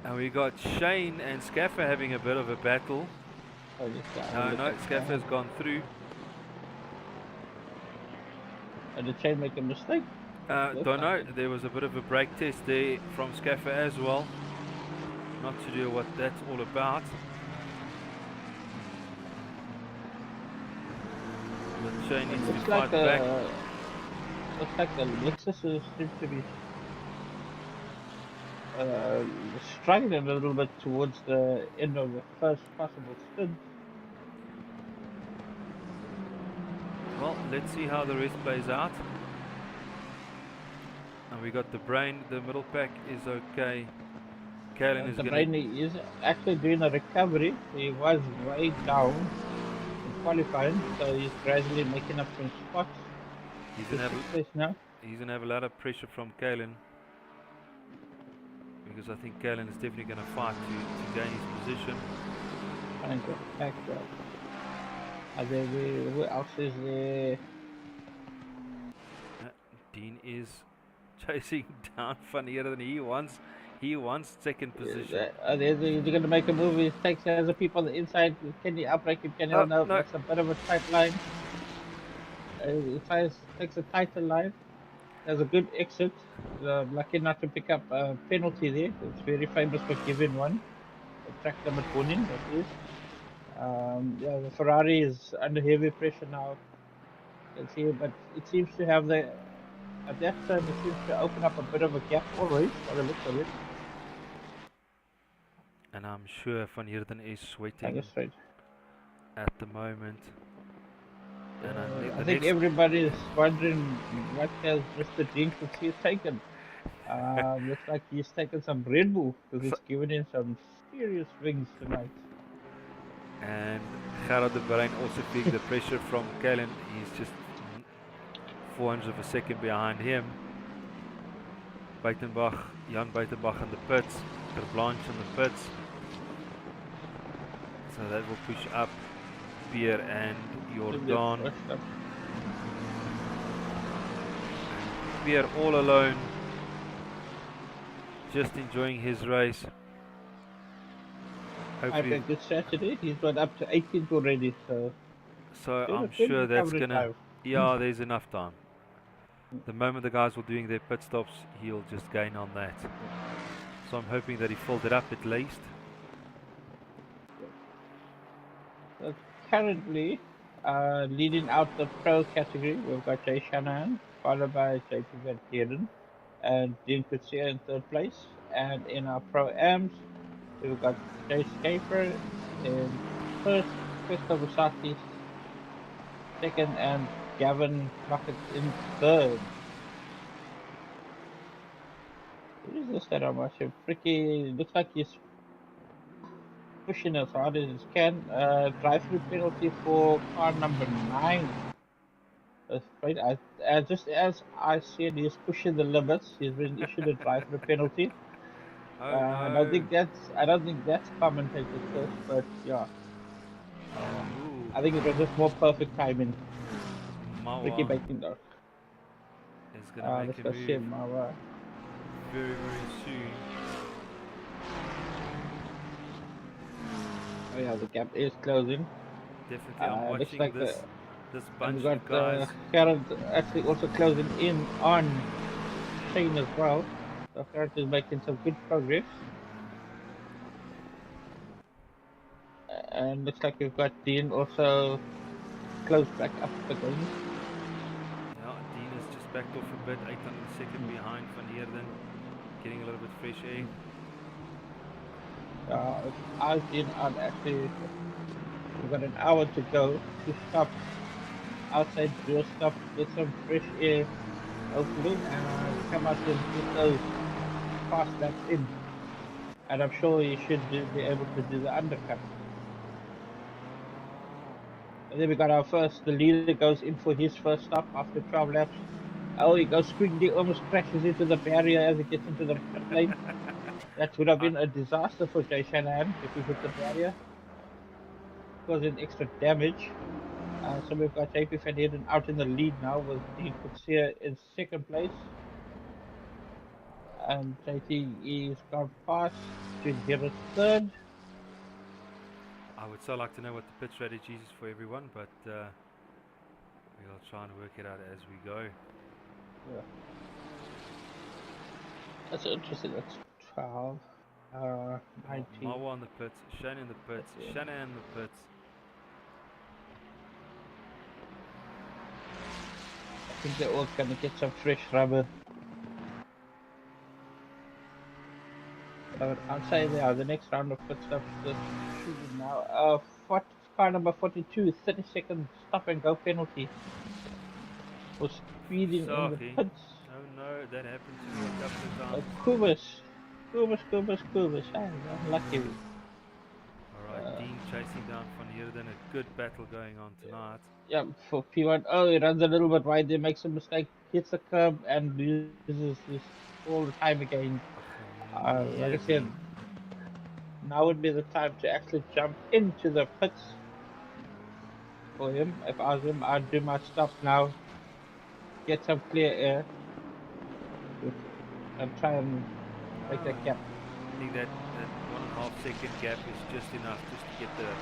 And we got Shane and Scaffer having a bit of a battle. So just, No, Scaffer's gone through. Did Shane make a mistake? Don't know. There was a bit of a brake test there from Scaffer as well. Not too sure what that's all about. But Shane needs to Looks fight like back. looks like the Lexus seems to be struggling a little bit towards the end of the first possible stint. Well, let's see how the rest plays out. And we got the Brain. The middle pack is okay. Kalen is The going Brain to... is actually doing a recovery. He was way down in qualifying, so he's gradually making up some spots. He's going to have... now. He's going to have a lot of pressure from Kalen, because I think Kalen is definitely going to fight to gain his position. And get back up. And then who else is there? Dean is chasing down funnier than he wants. He wants second position. They're going to make a move. He takes other people on the inside. Can he outbreak him? Can he? Oh, No, no. that's a bit of a tight line. He takes a tighter line. There's a good exit. Lucky not to pick up a penalty there. It's very famous for giving one. A track limit warning, that is. Yeah, the Ferrari is under heavy pressure now. You can see, but it seems to have at that time it seems to open up a bit of a gap always by the looks of it. And I'm sure Van Heerden is sweating That's right. at the moment. And I think everybody is wondering what has Mr. Jenkins taken. Looks like he's taken some Red Bull because it's given him some serious wings tonight. And Gerard de Bruin also feeling the pressure from Kalen. He's just 400 of a second behind him. Buitenbach, Jan Buitenbach in the pits, Ter Blanche in the pits. So that will push up Pierre and Jordan. Pierre all alone, just enjoying his race. Had a Hopefully, good Saturday. He's got up to 18th already, so I'm sure that's gonna. Yeah, there's enough time. The moment the guys were doing their pit stops, he'll just gain on that. So I'm hoping that he filled it up at least. Currently, leading out the pro category, we've got Jay Shanahan, followed by JP Van Heerden, and Dean Kutsia in third place. And in our pro-ams, we've got Jay Schaefer in first, Christopher Sati second, and Gavin Pluckett in third. What is this that I'm watching? Fricky, looks like he's pushing as hard as he can. Drive-through penalty for car number 9. That's right. Just as I said, he's pushing the limits. He's been issued a drive-through penalty. Oh I don't think that's commentated first, but yeah. I think it was just more perfect timing. Ricky Mawa. Bacon though. is going to make let's a go see move Mawa. very, very soon. Oh yeah, the gap is closing. Definitely, I'm Looks watching like this and bunch we of got guys. Gerard actually also closing in on Shane as well. So Gerard is making some good progress. And looks like we've got Dean also close back up again. Yeah, Dean is just backed off a bit, 802nd behind Van Heerden, getting a little bit fresh air. I've been out actually. We've got an hour to go to stop outside, do a stop, get some fresh air, hopefully, and come out and get those fast laps in. And I'm sure you should be able to do the undercut. And then we got the leader goes in for his first stop after 12 laps. Oh, he goes quickly, almost crashes into the barrier as he gets into the pit lane. That would have been a disaster for Jay Shanahan if he hit the barrier, causing extra damage. So we've got JP Van Heerden out in the lead now with Dean Coetzee in second place. And JT is gone past to get a third. I would so like to know what the pit strategy is for everyone, but we'll try and work it out as we go. Yeah. That's interesting. That's 12, 19. Mawa on the pits, Shane in the pits, Shanahan in the pits. I think they're all gonna get some fresh rubber. I'll say they are the next round of pit stops this season now. Car number 42, 30 seconds stop and go penalty for speeding in the Saki. pits. Oh no, that happened to me a couple of times. Kubus. Unlucky. Alright, Dean chasing down Van Heerden. A good battle going on tonight. Yeah, for P1. Oh, he runs a little bit wide there, makes a mistake, hits the curb, and loses this all the time again. Like I said, now would be the time to actually jump into the pits for him. If I was him, I'd do my stop now, get some clear air, and try and make that gap. I think that 1.5 second gap is just enough just to get the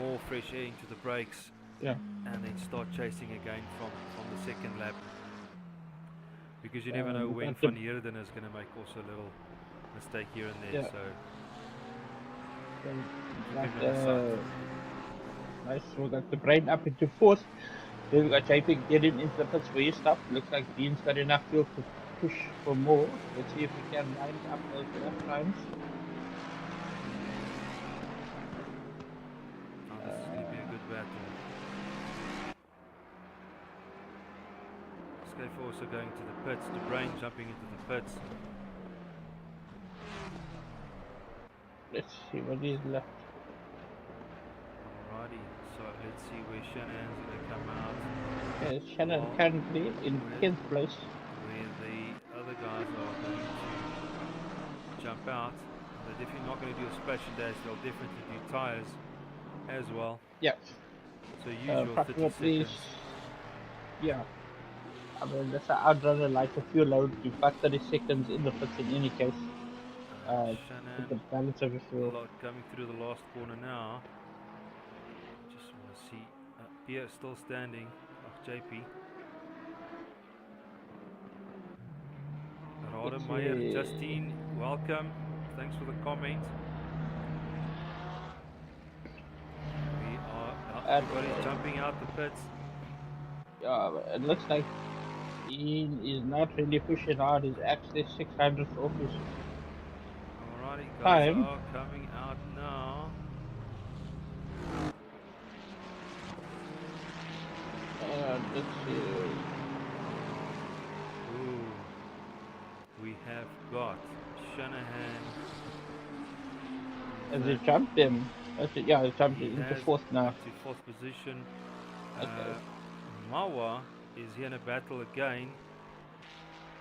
more fresh air into the brakes. Yeah. And then start chasing again from the second lap. Because you never know when Van Heerden is going to make also a little mistake here and there. Yeah. So nice. We got the brain up into fourth. Then we got JP getting into the pits for his stuff. Looks like Dean's got enough fuel to push for more. Let's see if we can line up those lap times. this is going to be a good battle. Scafe also going to the pits. The brain jumping into the pits. Let's see what is left. Alrighty, so let's see where Shanahan's going to come out. Okay, Shannon currently in 10th place. Where the other guys are going to jump out. They're definitely not going to do a splash and dash. They'll definitely do tyres as well. Yeah. So usual 30 seconds. Yeah. I mean, I'd rather like a few load. You've got 30 seconds in the pits in any case. Shanahan, the balance of your fuel. coming through the last corner now. Just want to see Pierre still standing. JP. Rademeyer, Justine, welcome. Thanks for the comment. Everybody's jumping out the pits. It looks like Ian is not really pushing hard. He's actually 600th off his Alrighty, guys time. are coming out now. Let's see. Ooh, we have got Shanahan. Has he jumped him? Yeah, he jumped into fourth now. Into fourth position. Okay. Mawa is here in a battle again.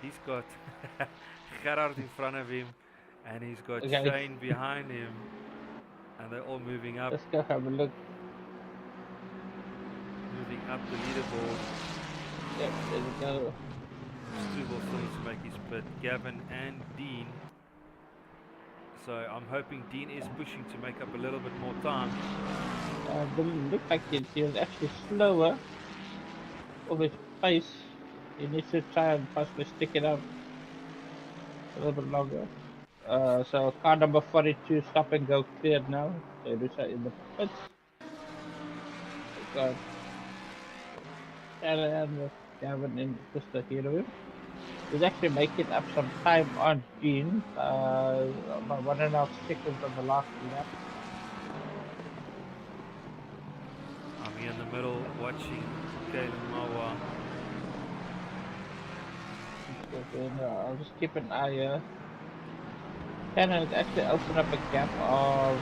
He's got Gerard in front of him, and he's got Shane behind him, and they're all moving up. Let's go have a look. Moving up the leaderboard. Yep, there we go. Struble still needs to make his pit. Gavin and Dean. So I'm hoping Dean is pushing to make up a little bit more time. Look like he was actually slower of his pace. He needs to try and possibly stick it up a little bit longer. So car number 42 stop and go cleared now. So it is in the pits. We've got Alan with Gavin in just ahead of him. He's actually making up some time on Dean, about 1.5 seconds on the last lap. I'm here in the middle watching Kalen Mawa. I'll just keep an eye here. Shannon has actually opened up a gap of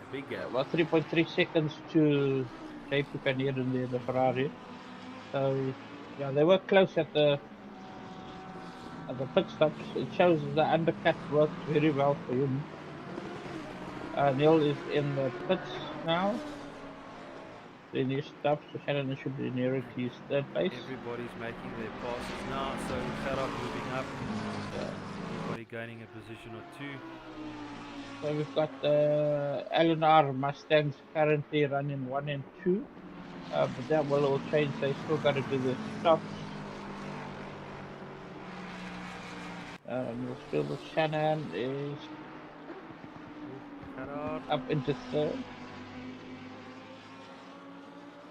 A big gap. about 3.3 seconds to JP Canier in the Ferrari. So yeah, they were close at the pit stops. It shows the undercut worked very well for him. Neil is in the pits now. Then he stops, so Shannon should be nearer to his third place. Everybody's making their passes now, so Farah moving up. Everybody gaining a position or two. So we've got the Lnr Mustangs currently running 1 and 2. But that will all change. They still got to do the stops. Still the Shannon is up into third.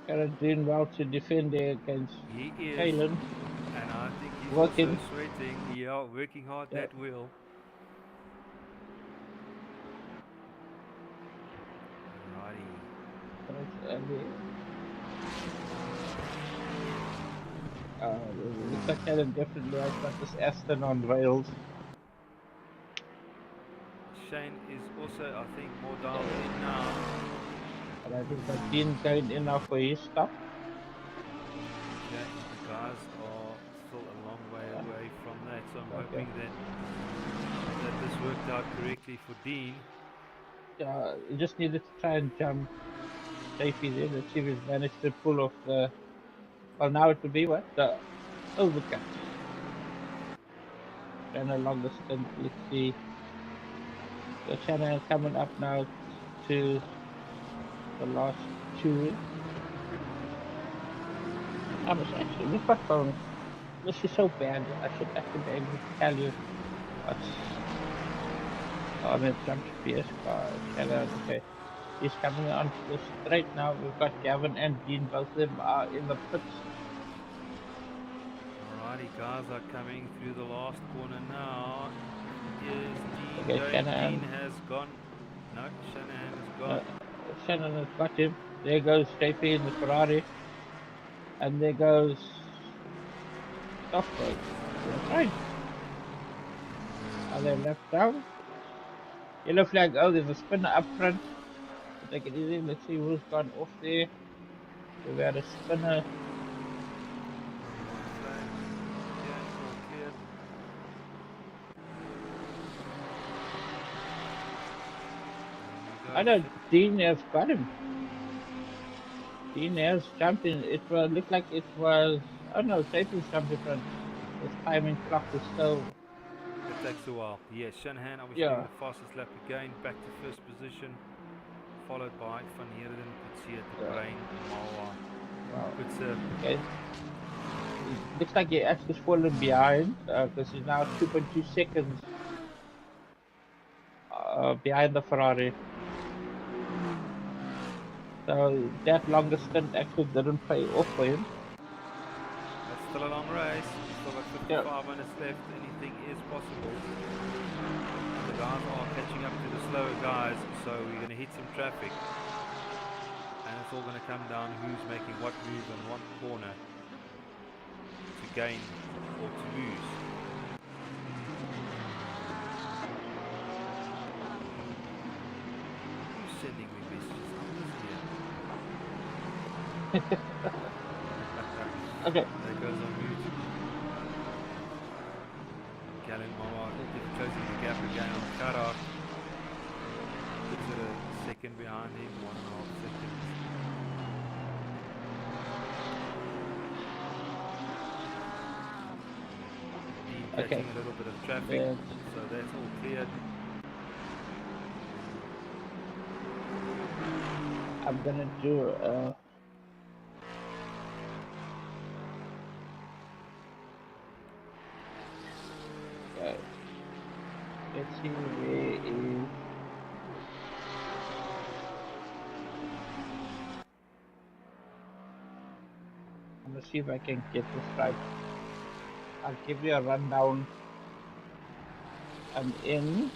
Karen doing well to defend there against Kalen. And I think he's working. Also sweating. Yeah, working hard that wheel. Looks like Karen definitely has got this Aston on rails. Shane is also, I think, more dialed in now. And I think that Dean going in now for his stop. Yeah, the guys are still a long way away from that, so I'm hoping that this worked out correctly for Dean. Yeah, he just needed to try and jump JP there. Let's see if he's managed to pull off the. Well, now it would be what? The overcut. And along the stint, let's see. The channel coming up now to the last two. I was actually, this microphone, this is so bad. I should actually be able to tell you what's on the jump PS car. Okay, he's coming on the straight now. We've got Gavin and Dean, both of them are in the pits. Alrighty, guys are coming through the last corner now. Is Dean Okay, going? Dean has gone. No, Shanahan has gone. Shannon has got him. There goes JP in the Ferrari. And there goes Stockberg. That's right. Are they left down? Yellow flag. Oh, there's a spinner up front. We'll take it easy. Let's see who's gone off there. So we had a spinner. I know Dean has got him. Dean has jumped in. It looked like it was. Oh no, JP's jumped in front. His timing clock is still. It takes a while. Yes, Shanahan obviously doing the fastest lap again, back to first position, followed by Van Heerden, Kutsia, De Bruin, Mawa. Wow. Okay. Looks like he actually fallen behind because he's now 2.2 seconds behind the Ferrari. So that longer stint actually didn't pay off for him. It's still a long race. Still got 55 minutes left. Anything is possible. The guys are catching up to the slower guys, so we're going to hit some traffic. And it's all going to come down who's making what move in what corner to gain or to lose. Who's sending me messages? Okay. There goes on mute. Galen Mama closing the gap again on the cutoff. Puts it a second behind him, 1.5 seconds. catching Okay. a little bit of traffic, Let's so that's all cleared. I'm gonna do okay. Let's see where is I'm gonna see if I can get this right. I'll give you a rundown. I'm in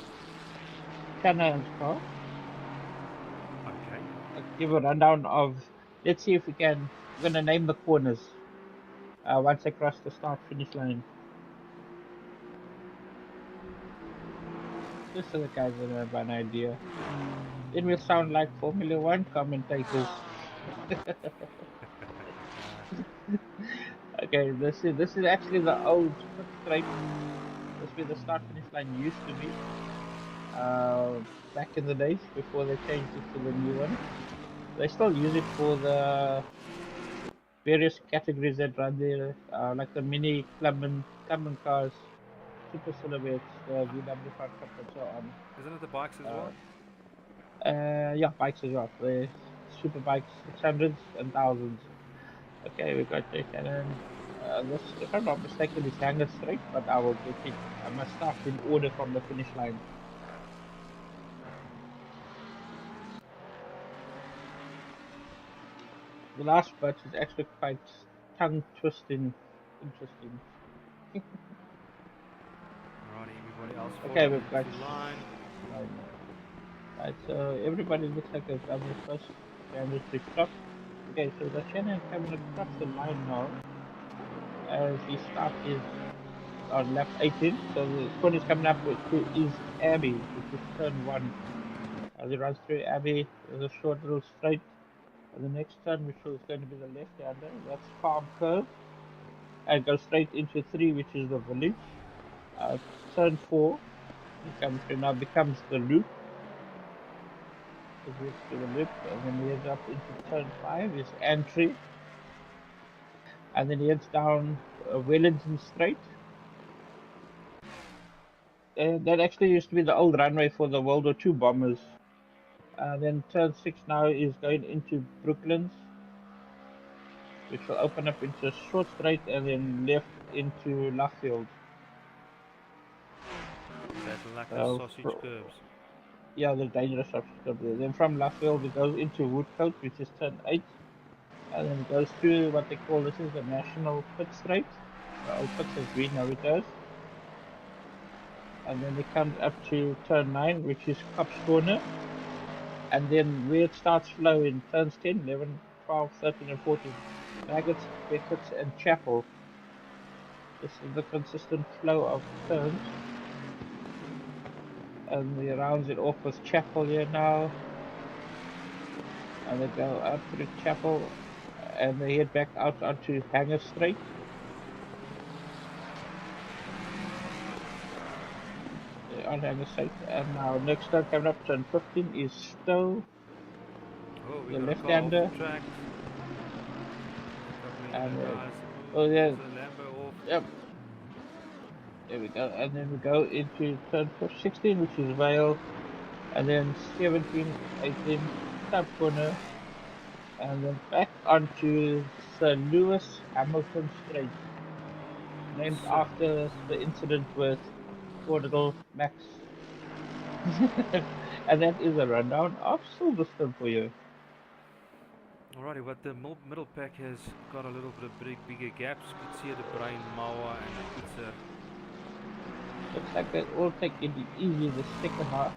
Shanahan's car. Okay. I'll give a rundown of let's see if we can we're gonna name the corners once I cross the start finish line. Just so the guys will have an idea. Then we'll sound like Formula One commentators. Okay, this is actually the old pit straight. This is where the start finish line used to be. Back in the days before they changed it to the new one. They still use it for the various categories that run there, like the mini club and cars, super silhouettes, the VW5 Cup and so on. Isn't it the bikes as well? Yeah, bikes as well. The super bikes, 600s and thousands. Okay, we got the Canon. This, if I'm not mistaken, is hanger straight, but I will get it. I must start in order from the finish line. The last batch is actually quite tongue twisting, interesting. Alrighty, everybody else Okay, falling we've got into line. right. So everybody looks like they've done their first mandatory stop. Okay, so the Shannon coming across the line now as he starts his on lap 18. So the corner is coming up to is Abbey, which is turn 1. As he runs through Abbey, there's a short little straight. And the next turn, which is going to be the left-hander, that's Farm Curve. And goes straight into 3, which is the village. Turn 4, he comes through now, becomes the loop. He heads to the loop, and then he heads up into turn 5, is entry. And then he heads down Wellington Straight. That actually used to be the old runway for the World War II bombers. Then turn 6 now is going into Brooklands, which will open up into a short straight and then left into Luffield. That lack of So sausage curves. yeah, the dangerous obstacle there. Then from Luffield it goes into Woodcote, which is turn 8. And then it goes through what they call, this is the National Pit Straight. The old pits is green, now it goes. And then it comes up to turn 9, which is Cops Corner. And then where it starts flowing, turns 10, 11, 12, 13, and 14. Maggots, Beckett's, and Chapel. This is the consistent flow of turns. And he rounds it off with Chapel here now. And they go up through Chapel and they head back out onto Hanger Straight. They're on Hanger Straight. And now next turn coming up, turn 15 is Stowe, Oh, we the got a car off left-hander. the track. Coupling And the guys. oh yeah, There's a Lambo off. yep. There we go. And then we go into turn 16, which is Vale. And then 17, 18, sub corner. And then back onto Sir Lewis Hamilton Straight, named Yes, sir. after the incident with poor little Max. And that is a rundown of Silverstone for you. Alrighty, but the middle pack has got a little bit of bigger gaps. You could see the Brain Mower and the Pizza. Looks like they all take it easy the second half.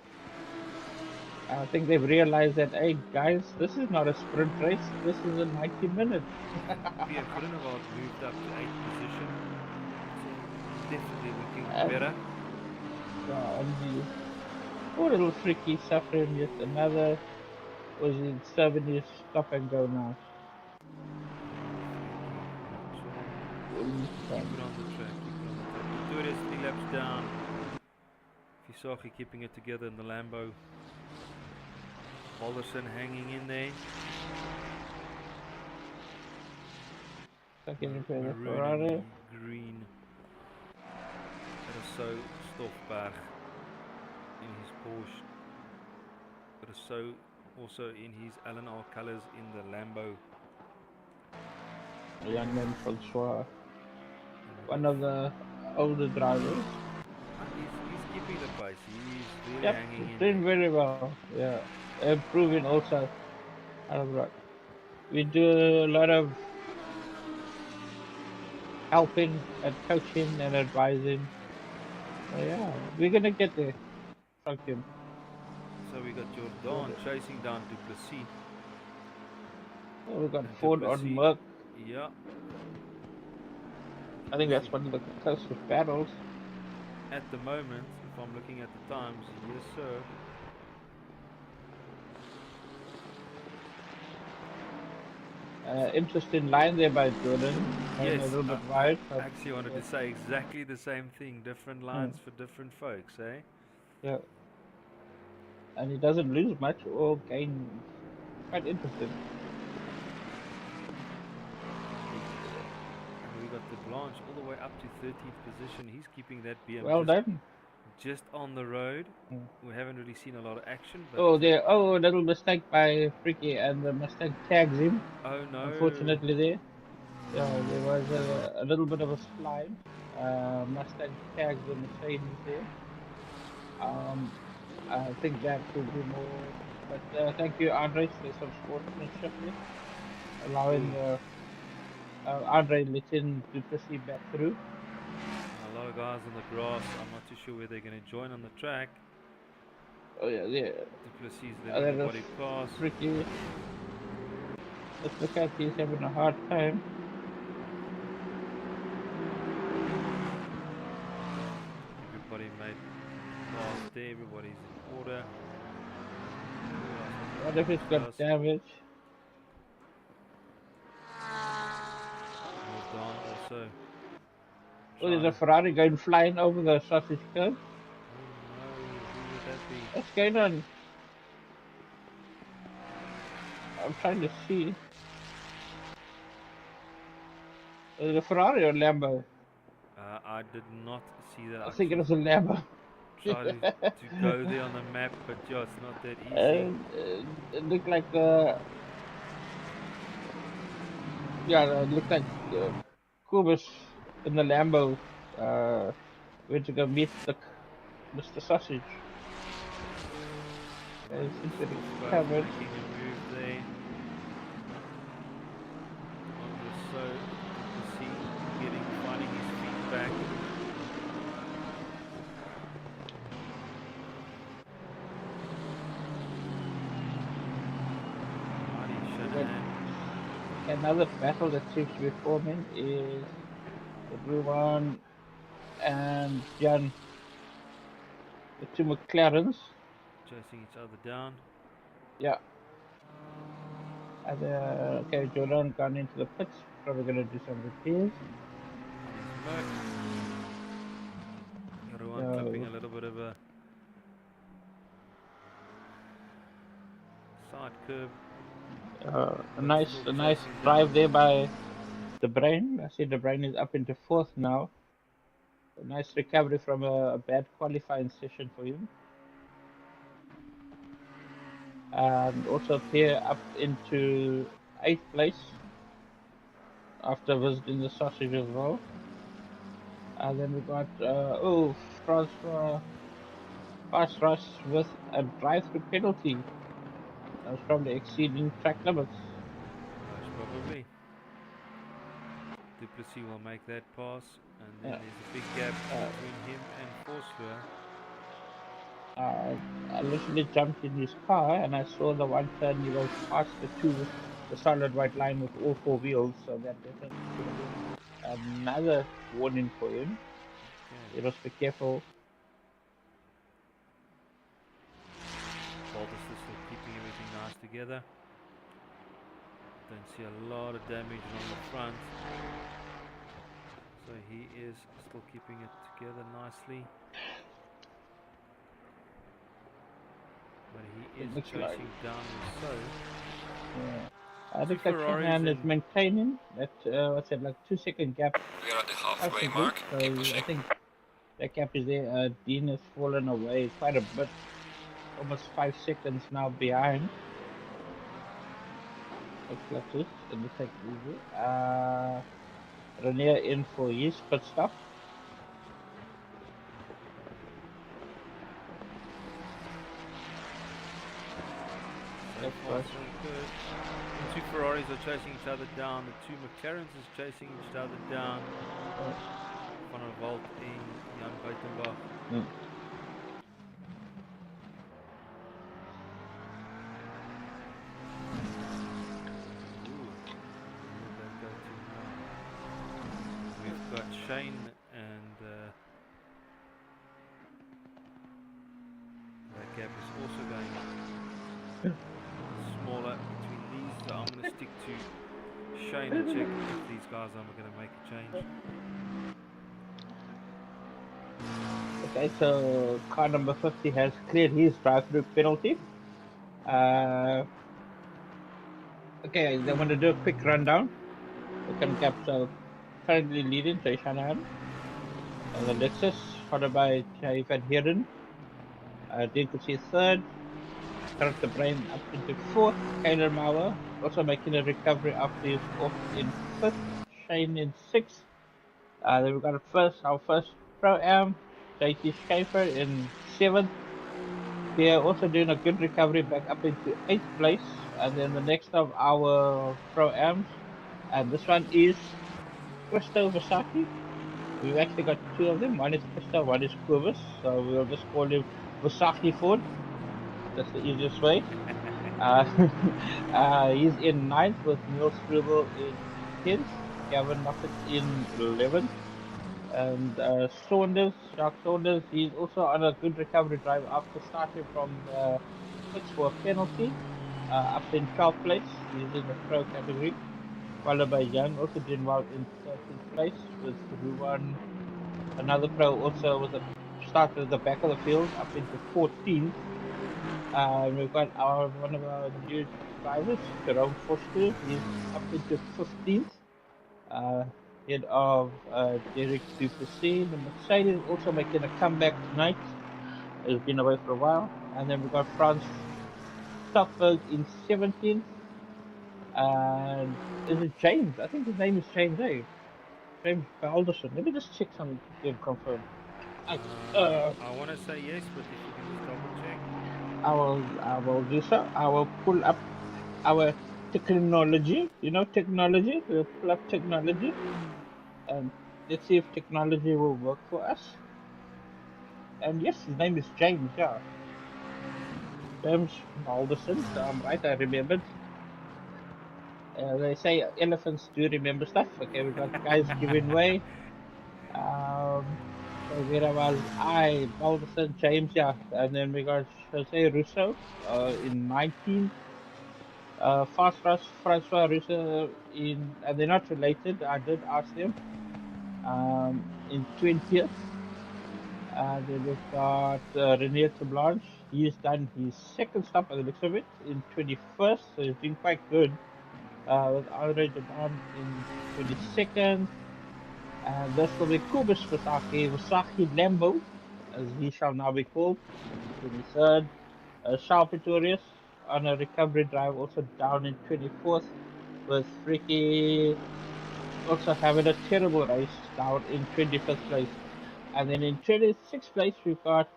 I think they've realized that, hey guys, this is not a sprint race, this is a 90 minutes. Pierre Groenewald moved up to 8th position. So definitely looking And, better. and the poor little freaky suffering yet another was in 7 years stop and go now. Keep it on the track, keep it on the track. Victoria's 3 laps down. Visagi keeping it together in the Lambo. Alderson hanging in there. Second in the Maroon Ferrari. and green. Rousseau Stoffberg in his Porsche. Rousseau also in his Lnr colours in the Lambo. A young man Francois, one of the older drivers. He's keeping the pace. He's really Yep, hanging he's in doing there. very well. Yeah, improving also. We do a lot of helping and coaching and advising. So yeah, we're gonna get there. Trust him. So we got Jordan chasing down Duplessis. Oh, we got And Ford on Duplessis, Merc. yeah. I think that's Duplessis. one of the closest battles. At the moment, if I'm looking at the times, yes sir. Interesting line there by Jordan. Going a Yes, little bit I wide, but actually wanted yeah. to say exactly the same thing. Different lines for different folks, eh? Yeah. And he doesn't lose much or gain. Quite interesting. And we got the Blanche all the way up to 13th position. He's keeping that BM Well done. just on the road. Mm. We haven't really seen a lot of action, but Oh, there. Oh, a little mistake by Freaky, and the mistake tags him. oh no. Unfortunately, there. Yeah, there was a little bit of a slide. Mustang tags the Mercedes there. I think that could be more. But thank you, Andre, for some sportsmanship there, allowing Andre letting Duplessis back through. A lot of guys on the grass. I'm not too sure where they're going to join on the track. Oh yeah, yeah. Duplessis letting That everybody pass. Freaky. Let's look at he's having a hard time. Everybody made pass there. Everybody's in order. What if it's got damage? Jordan also. Oh, there's a Ferrari going flying over the sausage curb. Oh no, who would that be? What's going on? I'm trying to see. Is it a Ferrari or Lambo? I did not see that. I I think it actually was a Lambo. tried to go there on the map, but yeah, it's not that easy. It looked like it looked like Kubus in the Lambo went to go meet the Mr. Sausage. They seem to be covered. Making a move there. So finding his feet back. Another battle that seems to be forming is the blue one and Jan, the two McLarens. Chasing each other down. Yeah. And, okay, Jordan gone into the pits. Probably going to do some repairs. Everyone clipping a little bit of a side curb. A nice drive there by the brain. I see the brain is up into fourth now. A nice recovery from a bad qualifying session for him. And also Pierre up into 8th place after visiting the sausage as well. And then we got Francois fast rush with a drive-through penalty. That was probably exceeding track limits. Most probably. Duplessis will make that pass, and then there's a big gap between him and Forsler. I literally jumped in his car and I saw the one turn he was past the solid white line with all four wheels, so that definitely should have been another warning for him. Okay. He must be careful. Baldus is still keeping everything nice together. Don't see a lot of damage on the front. So he is still keeping it together nicely. But he is chasing down so. Yeah. I think that Canan is maintaining that, what's it, like 2 second gap. We are at the halfway mark. So Keep pushing. I think That gap is there. Dean has fallen away quite a bit, almost 5 seconds now behind. The clutches, gonna take it easy. Renier in for his pit stop. So far, so good. The two Ferraris are chasing each other down. The two McLarens is chasing each other down. Van der Walt and Jan Buitenbach. We've got Shane and that gap is also going smaller between these, so I'm going to stick to Shane and check if these guys are going to make a change. Okay, so car number 50 has cleared his drive-through penalty. Okay, they want to do a quick rundown. Second gap, so currently leading Jay Shanahan. The Lexus, followed by Jay Van Heerden. Dean could see third. Current the brain up into fourth. Kyler Mauer also making a recovery after he's off in fifth. Shane in sixth. Then we've got our first Pro-Am. JT Schaefer in seventh. They're also doing a good recovery back up into 8th place. And then the next of our Pro-Ams, and this one is Christo Vasaki. We've actually got two of them. One is Christo, one is Purvis. So we'll just call him Vasaki Ford. That's the easiest way. He's in 9th with Neil Struble in 10th. Gavin Moffat in 11th. And Jacques Saunders, he's also on a good recovery drive after starting from pits for a penalty, up in 12th place. He's in the pro category, followed by Jan, also doing well in 13th place, with Ruwan, another pro, also with a started at the back of the field, up into 14th. We've got one of our new drivers, Jerome Foster, he's up into 15th. Head of Derek Duplessis. The Mercedes also making a comeback tonight. He's been away for a while. And then we've got Franz Stockberg in 17th. And is it James? I think his name is James, eh? James Balderson. Let me just check something to get confirmed. I want to say yes, but if you can just double check. I will do so. I will pull up our technology. You know technology? We'll pull up technology. And let's see if technology will work for us. And yes, his name is James, yeah. James Alderson, so I'm right, I remembered. They say elephants do remember stuff. Okay, we got guys giving way. So where was I? Alderson, James, yeah. And then we got Jose Russo in 19th. Fast Rush, Francois Russo in, and they're not related, I did ask them. In 20th. Then we've got Renier Blanche. He's done his second stop by the looks of it in 21st, so he's doing quite good. With Andre Deban in 22nd. And this will be Kubis Vasaki Lambo, as he shall now be called, 23rd. Charles Pretorius on a recovery drive, also down in 24th, with Ricky also having a terrible race, down in 25th place. And then in 26th place, we've got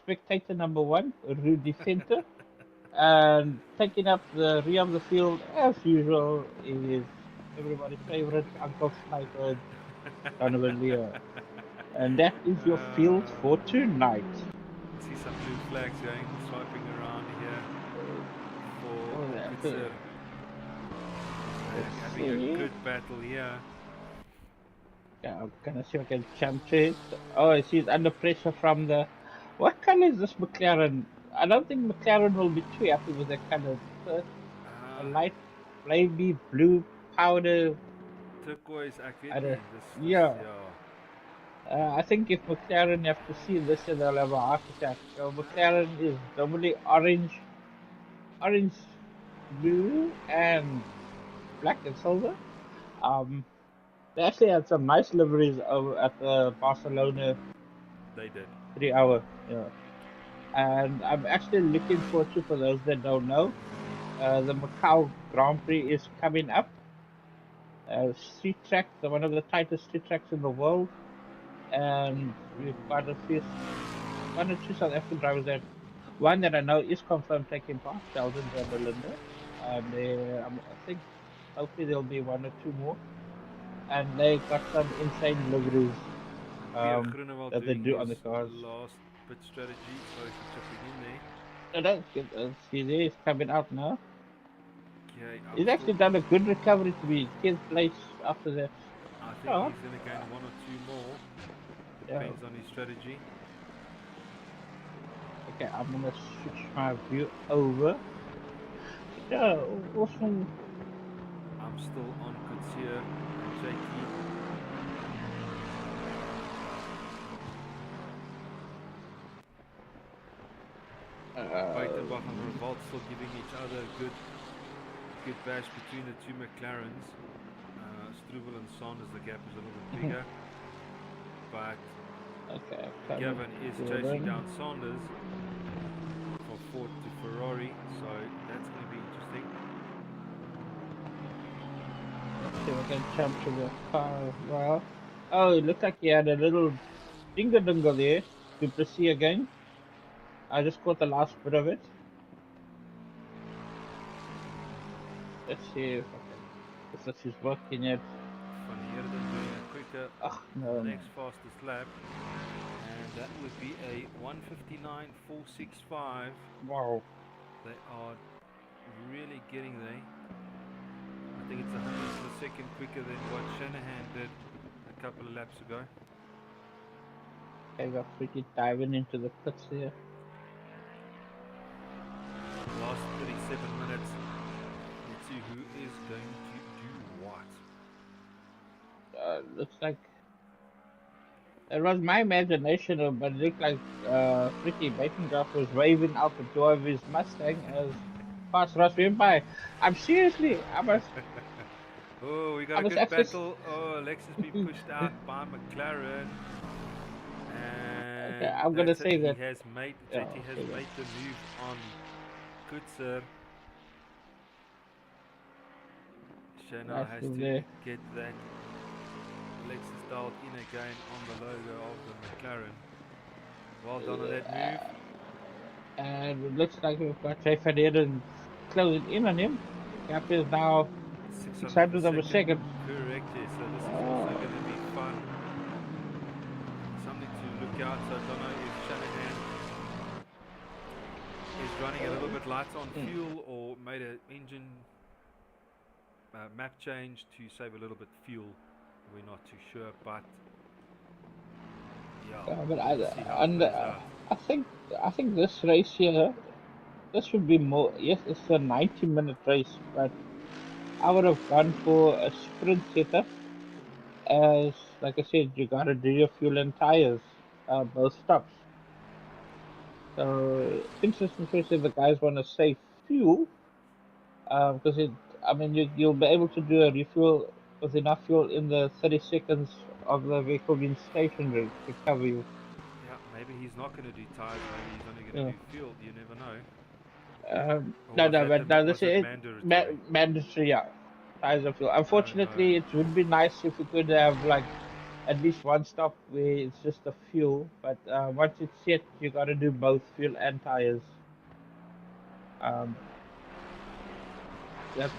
spectator number 1, Rudy Center. And taking up the rear of the field, as usual, is everybody's favorite, Uncle Sniper, Donovan Lear. And that is your field for tonight. See some blue flags going, swiping around here for Kutser. Having a good battle here. Yeah, I'm gonna see if I can jump to it. Oh, she's under pressure from the. What color is this McLaren? I don't think McLaren will be too happy with that color. A light baby blue powder. Turquoise, yeah. I think if McLaren have to see this, they'll have a heart attack. McLaren is normally orange, blue, and black and silver. They actually had some nice liveries over at the Barcelona They did. 3 hour. Yeah. And I'm actually looking forward to, for those that don't know, the Macau Grand Prix is coming up. Street track, one of the tightest street tracks in the world, and we've got one or two South African drivers there. One that I know is confirmed taking part, Sheldon and Belinda, and I think hopefully there'll be one or two more, and they got some insane liveries Pierre Groenewald that they doing do on the his cars. last pit strategy. Sorry for chipping in there. So that's good. See, there is coming out now. Okay, He's actually done a good recovery to be 10th place after that. I think Yeah, he's going to gain one or two more. yeah. Depends on his strategy. Okay, I'm gonna switch my view over. Yeah, awesome. I'm still on Kutsia and JT. Buitenbach and Revolt still giving each other a good bash between the two McLarens. Struble and Saunders, the gap is a little bit bigger. But Okay, Gavin is chasing down Saunders from Ford to Ferrari, so that's going to be interesting. Let's see if I can jump to the car as well. Oh, it looked like he had a little dingle there to proceed again. I just caught the last bit of it. Let's see if she's working yet. Van Heerden doing a quicker No, next fastest lap, and that would be a 1:59.465. Wow. They are really getting there. I think it's 100th of a second quicker than what Shanahan did a couple of laps ago. Okay, we're pretty diving into the pits here. Last 37 minutes. Let's see who is going to do what. Looks like it was my imagination, but it looked like Ricky Bakencroft was waving out the door of his Mustang as fast Ross went by. I'm seriously, Oh, we got a good battle. Oh, Alexis been pushed out by McLaren. And okay, I'm gonna say that he has made JT has made the move on Kutser. Shana has to get that Alexis dialed in again on the logo of the McLaren. Well done on that move. And it looks like we've got Jay Van Heerden closing in on him. Gap is now 600th of a second. Correct, yes. So this is also going to be fun. Something to look out. So I don't know if Shanahan is running a little bit light on fuel or made an engine map change to save a little bit fuel. We're not too sure, but yeah. But I think this race here, this would be more. Yes, it's a 90-minute race, but I would have gone for a sprint setup. As like I said, you gotta do your fuel and tires, both stops. So interesting choice if the guys want to save fuel, because you'll be able to do a refuel with enough fuel in the 30 seconds of the vehicle being stationary to cover you. Yeah, maybe he's not going to do tires. Maybe he's only going to do fuel. You never know. This is mandatory. Yeah, tires and fuel. Unfortunately, it would be nice if we could have like at least one stop where it's just the fuel. But once it's set, you got to do both fuel and tires.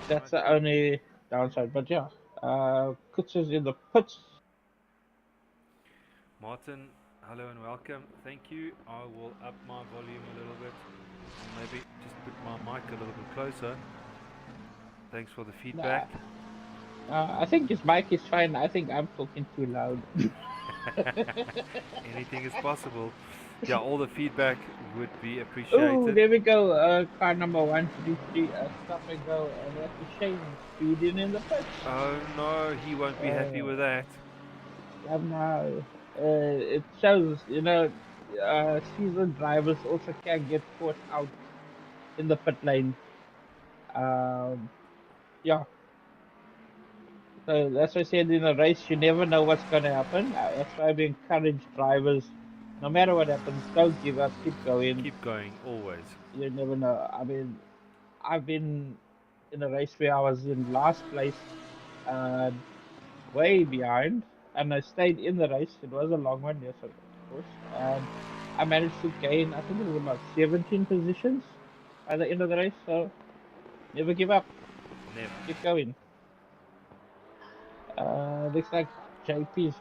That's the only downside. But yeah, Kutser's in the pits. Martin, hello and welcome. Thank you. I will up my volume a little bit. Maybe just put my mic a little bit closer. Thanks for the feedback. I think his mic is fine. I think I'm talking too loud. Anything is possible. Yeah, all the feedback would be appreciated. Oh, there we go. Car number 133, stop and go. And that's a shame. Speeding in the pits. Oh no, he won't be happy with that. No. It shows, seasoned drivers also can get caught out in the pit lane. Yeah. So that's why I said in a race, you never know what's going to happen. That's why we encourage drivers no matter what happens, don't give up, keep going. Keep going, always. You never know. I mean, I've been in a race where I was in last place, uh, way behind, and I stayed in the race. It was a long one, yes, of course, and I managed to gain, I think it was about 17 positions by the end of the race. So never give up, Never. keep going. Looks like JP's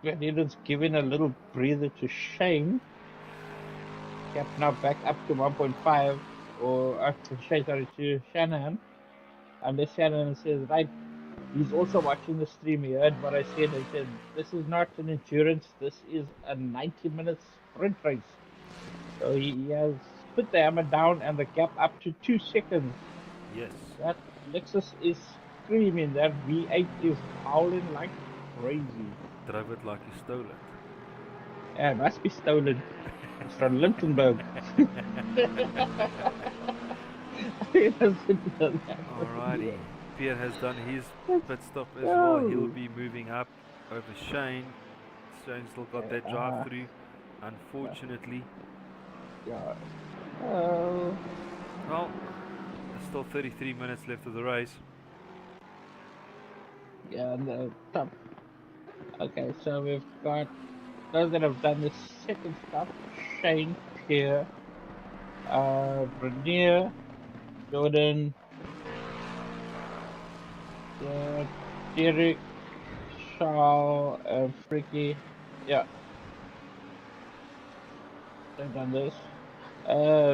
Vanillen's giving a little breather to Shane. Cap now back up to 1.5, or sorry, to Shannon. Unless Shannon says, right, he's also watching the stream. He heard what I said. He said, this is not an endurance, this is a 90-minute sprint race. So he has put the hammer down and the gap up to 2 seconds. Yes. That Lexus is screaming. That V8 is howling like crazy. Drive it like you stole it. Yeah, it must be stolen. It's from Lindenberg. Alrighty. Pierre has done his pit stop as well. He'll be moving up over Shane. Shane still got that drive through, unfortunately. Yeah. Well, there's still 33 minutes left of the race. Yeah, and the top. Okay, so we've got those that have done the second stop: Shane, Pierre, Bernier, Jordan, Derek, Charles, and Freaky. Yeah, they've done this.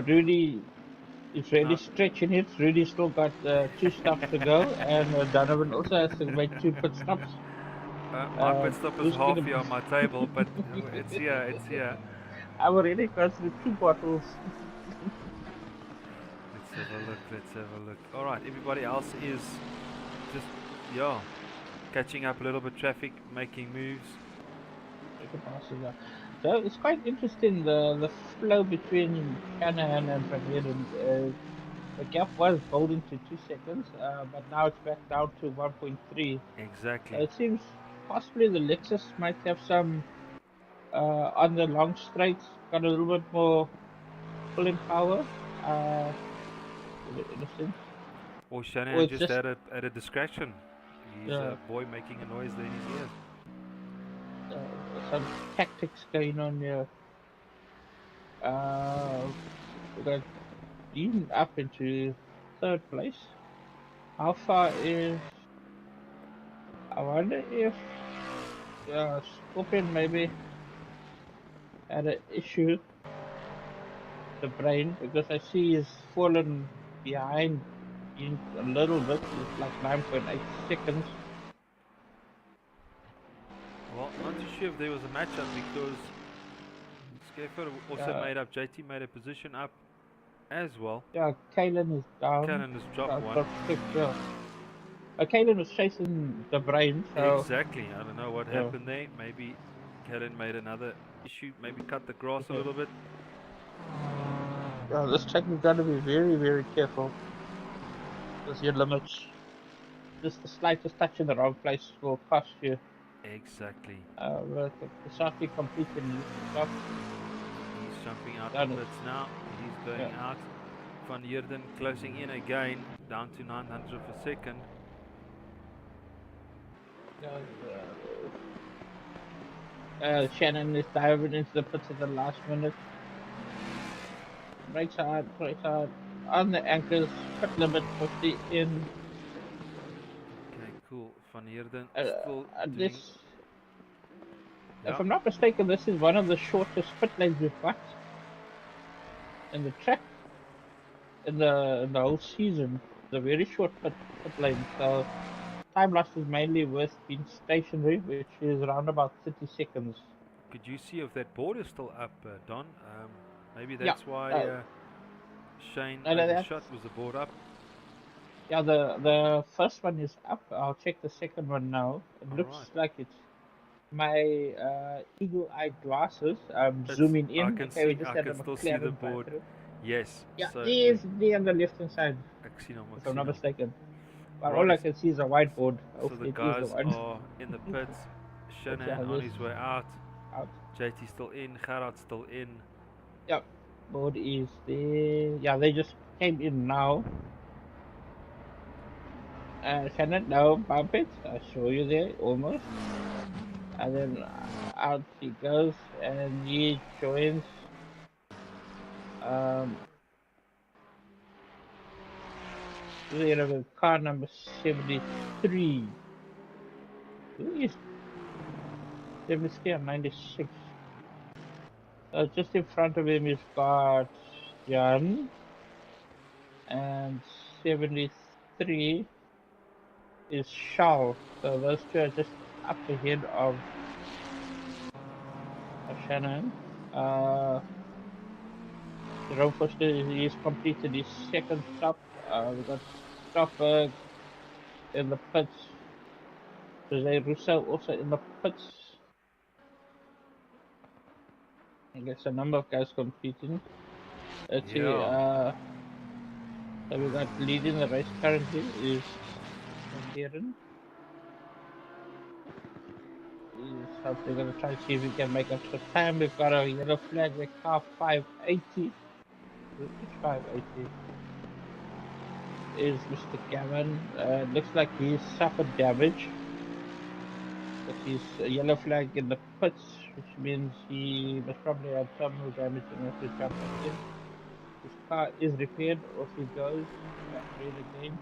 Rudy is really stretching it. Rudy still got 2 stops to go, and Donovan also has to make 2 pit stops. My pit stop is who's half gonna here on my table, but it's here, it's here. I've already gone through 2 bottles. Let's have a look, let's have a look. Alright, everybody else is just, yeah, catching up a little bit, traffic, making moves. So it's quite interesting, the flow between Shanahan and Van Heerden. The gap was holding to 2 seconds, but now it's back down to 1.3. Exactly. It seems possibly the Lexus might have some, on the long straights, got a little bit more pulling power. In a sense. Or Shanahan just had a distraction. He's a boy making a noise there in his ears. Some tactics going on here. We got Dean up into 3rd place. How far is? I wonder if Scorpion maybe had an issue. The brain, because I see he's fallen behind in a little bit. It's like 9.8 seconds. Well, not too sure if there was a matchup because Scafer also made up. JT made a position up as well. Yeah, Kalen is down. Kalen has dropped one. Kalen was chasing the brain, so... Exactly. I don't know what happened there. Maybe Kalen made another issue. Maybe cut the grass a little bit. Yeah, this track you've got to be very, very careful. Because your limits, just the slightest touch in the wrong place will cost you. Exactly. The Saki completed his stop. He's jumping out of pits now. He's going out. Van Heerden closing in again, down to 900 of a second. Shannon is diving into the pits at the last minute. Brakes hard. On the anchors, pit limit 50 in. Okay, cool. Van Heerden still doing... This, if I'm not mistaken, this is one of the shortest pit lanes we've got in the track, in the whole season. It's a very short pit lane, so time loss is mainly with being stationary, which is around about 30 seconds. Could you see if that board is still up, Don? Maybe that's why Shane overshot. Was the board up? Yeah, the first one is up. I'll check the second one now. It looks like it's my eagle-eye glasses. I'm zooming in. I can see. I can still see the board. Yes. Yeah, so there's the on the left-hand side. If I'm not mistaken. But all I can see is a whiteboard. So the guys are in the pits. Shanahan on his way out. out. JT still in, Gerard still in. Yep, board is there. Yeah, they just came in now. Shannon, now bump it. I show you there almost. And then out he goes, and he joins. There with car number 73. Who is 73 or 96? Just in front of him is got Jan, and 73 is Charles. So those two are just up ahead of Shannon. Jerome Foster he's completed his second stop. We got Stopper in the pits. Jose Russo also in the pits. I guess a number of guys competing. Let's see. So we got leading the race currently is Kieran. He's hopefully going to try to see if he can make up some time. We've got a yellow flag with car 580. Which 580 is Mr. Gavin. Looks like he's suffered damage. But he's a yellow flag in the pits, which means he must probably have terminal damage and have to jump back in. His car is repaired, off he goes, back red again.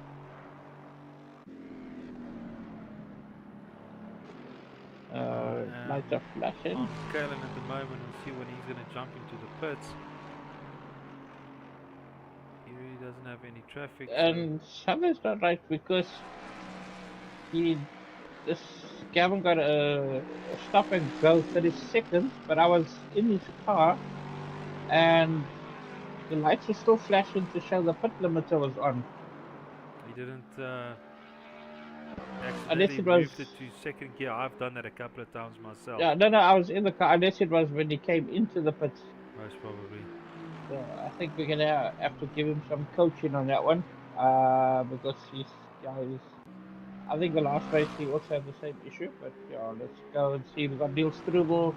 Lights are flashing. On Kalen at the moment, we'll see when he's going to jump into the pits. He really doesn't have any traffic. And something's not right because this Gavin got a stop and go 30 seconds, but I was in his car and the lights were still flashing to show the pit limiter was on. He didn't Unless accidentally it was moved it to second gear. I've done that a couple of times myself. Yeah, no, I was in the car. Unless it was when he came into the pits. Most probably. So I think we're gonna have to give him some coaching on that one, because he's. I think the last race he also had the same issue. But yeah, let's go and see. We've got Neil Struble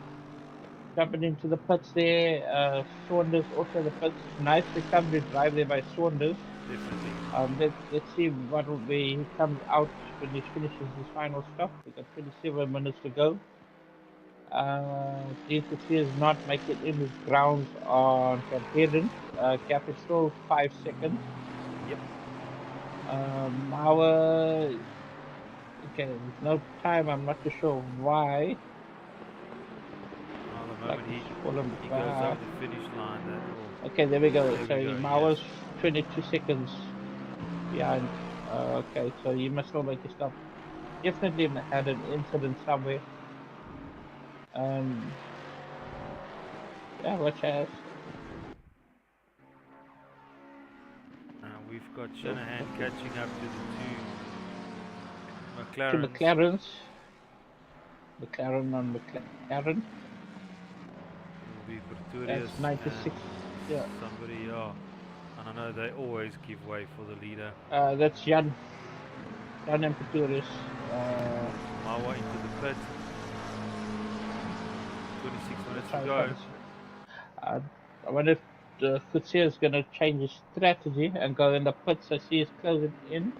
jumping into the pits there. Saunders also the pits. Nice recovery drive there by Saunders. Definitely. Let's see what will be. He comes out when he finishes his final stop. We've got 27 minutes to go. DCC is not making in his grounds on Campeden. Cap is still 5 seconds. Yep. Our okay, there's no time. I'm not too sure why. The moment he goes over the finish line, that will... Okay, there we go. There So we go, Mauer's yes. 22 seconds behind. Okay, so you must still make a stop. Definitely had an incident somewhere. Yeah, watch out. We've got Shanahan catching up to the two To McLarens. McLaren on McLaren. It'll be Pretorius. That's 96. Yeah. Somebody, yeah. And I know they always give way for the leader. That's Jan. Jan and Pretorius. Mawa into the pit. 26 minutes to go. I wonder if Kutsia is going to change his strategy and go in the pits. I see he's closing in.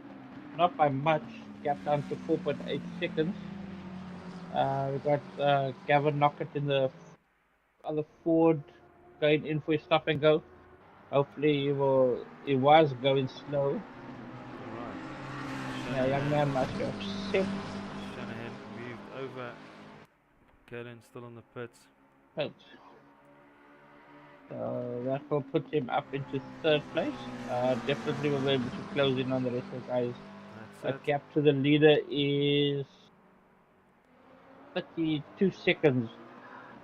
Not by much. Gap down to 4.8 seconds. We got Gavin Knockett in the other Ford going in for his stop and go. Hopefully he was going slow. Right. Yeah, young man must be upset. Shanahan moved over. Kalen still on the pits. Right. So that will put him up into third place. Definitely will be able to close in on the rest of the guys. That's it. Gap to the leader is 32 seconds.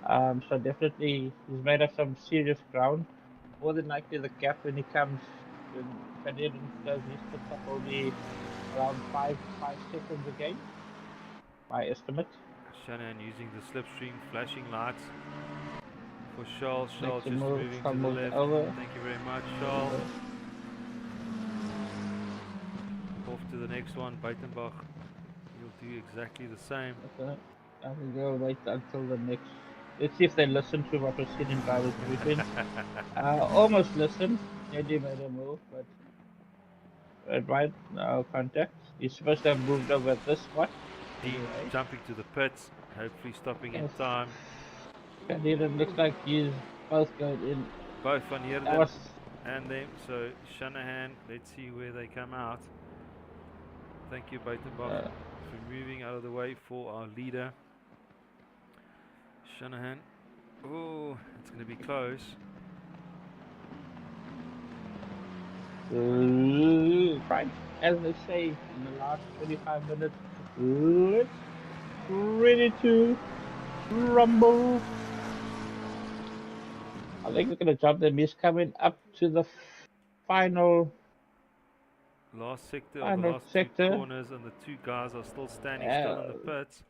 So definitely he's made up some serious ground. More than likely the gap when he comes, when Kadir does his pit stop will be around 5 seconds again, my estimate. Shanahan using the slipstream, flashing lights for Charles. Charles Makes just a move, moving to the fumbles left. over. Thank you very much, Charles. Off to the next one, Beitenbach. He'll do exactly the same. Okay. I think we'll wait until the next Let's see if they listen to what was said in driver's briefing. Almost listened. Nearly made a move, but right, no contact. He's supposed to have moved over at this spot. Dean Anyway, jumping to the pits, hopefully stopping in yes. time. And it looks like he's both going in. Both Van That Heerden was and them. So Shanahan, let's see where they come out. Thank you, Buitenbach, for moving out of the way for our leader. Shanahan. Oh, it's going to be close. right. As they say in the last 25 minutes, let's ready to rumble. I think we're going to jump them. He's coming up to the final Last sector of the last sector. two corners, and the two guys are still standing still in the pits.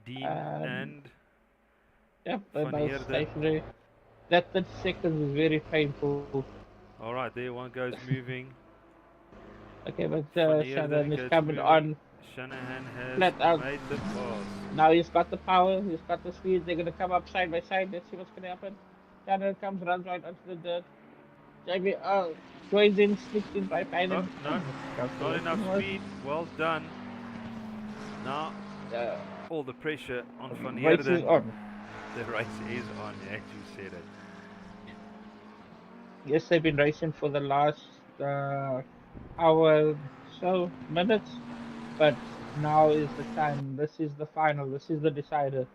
Dean and yep, they're Van both Heerden. stationary. That 30 seconds is very painful. All right, there one goes moving. Okay, but Van Heerden Shanahan is goes coming moving. on. Shanahan has Flat out. made the pass. Now he's got the power, he's got the speed. They're going to come up side by side. Let's see what's going to happen. Shanahan comes, runs right onto the dirt. Jamie joins in, sneaks in right behind him. No, not enough speed. Well done. Now, all the pressure on Van Race Heerden. is on. The race is on, as you said it. Yes, they've been racing for the last hour so minutes, but now is the time. This is the final. This is the decider.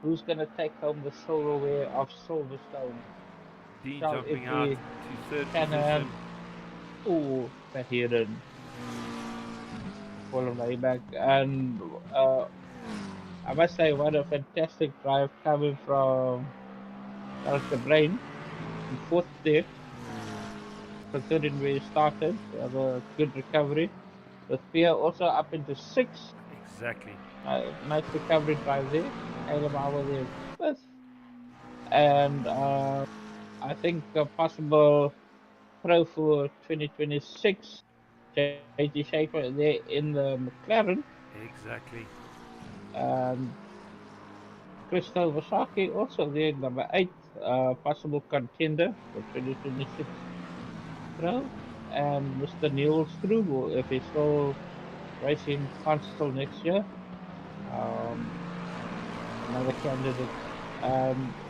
Who's going to take home the silverware of Silverstone? Dean Shall jumping it out be to third Shanahan position. or Van Heerden? Fallen way back, and I must say, what a fantastic drive coming from the Brain in fourth there, considering where he started. Have a good recovery. With Pierre also up into sixth. Exactly. Nice recovery drive there. Adam Hour there fifth. And I think a possible pro for 2026, JT Schaefer there in the McLaren. Exactly. Christopher Saki also there, number 8, possible contender for 2026 Pro. And Mr. Neil Struble, if he's still racing Constal next year, another candidate.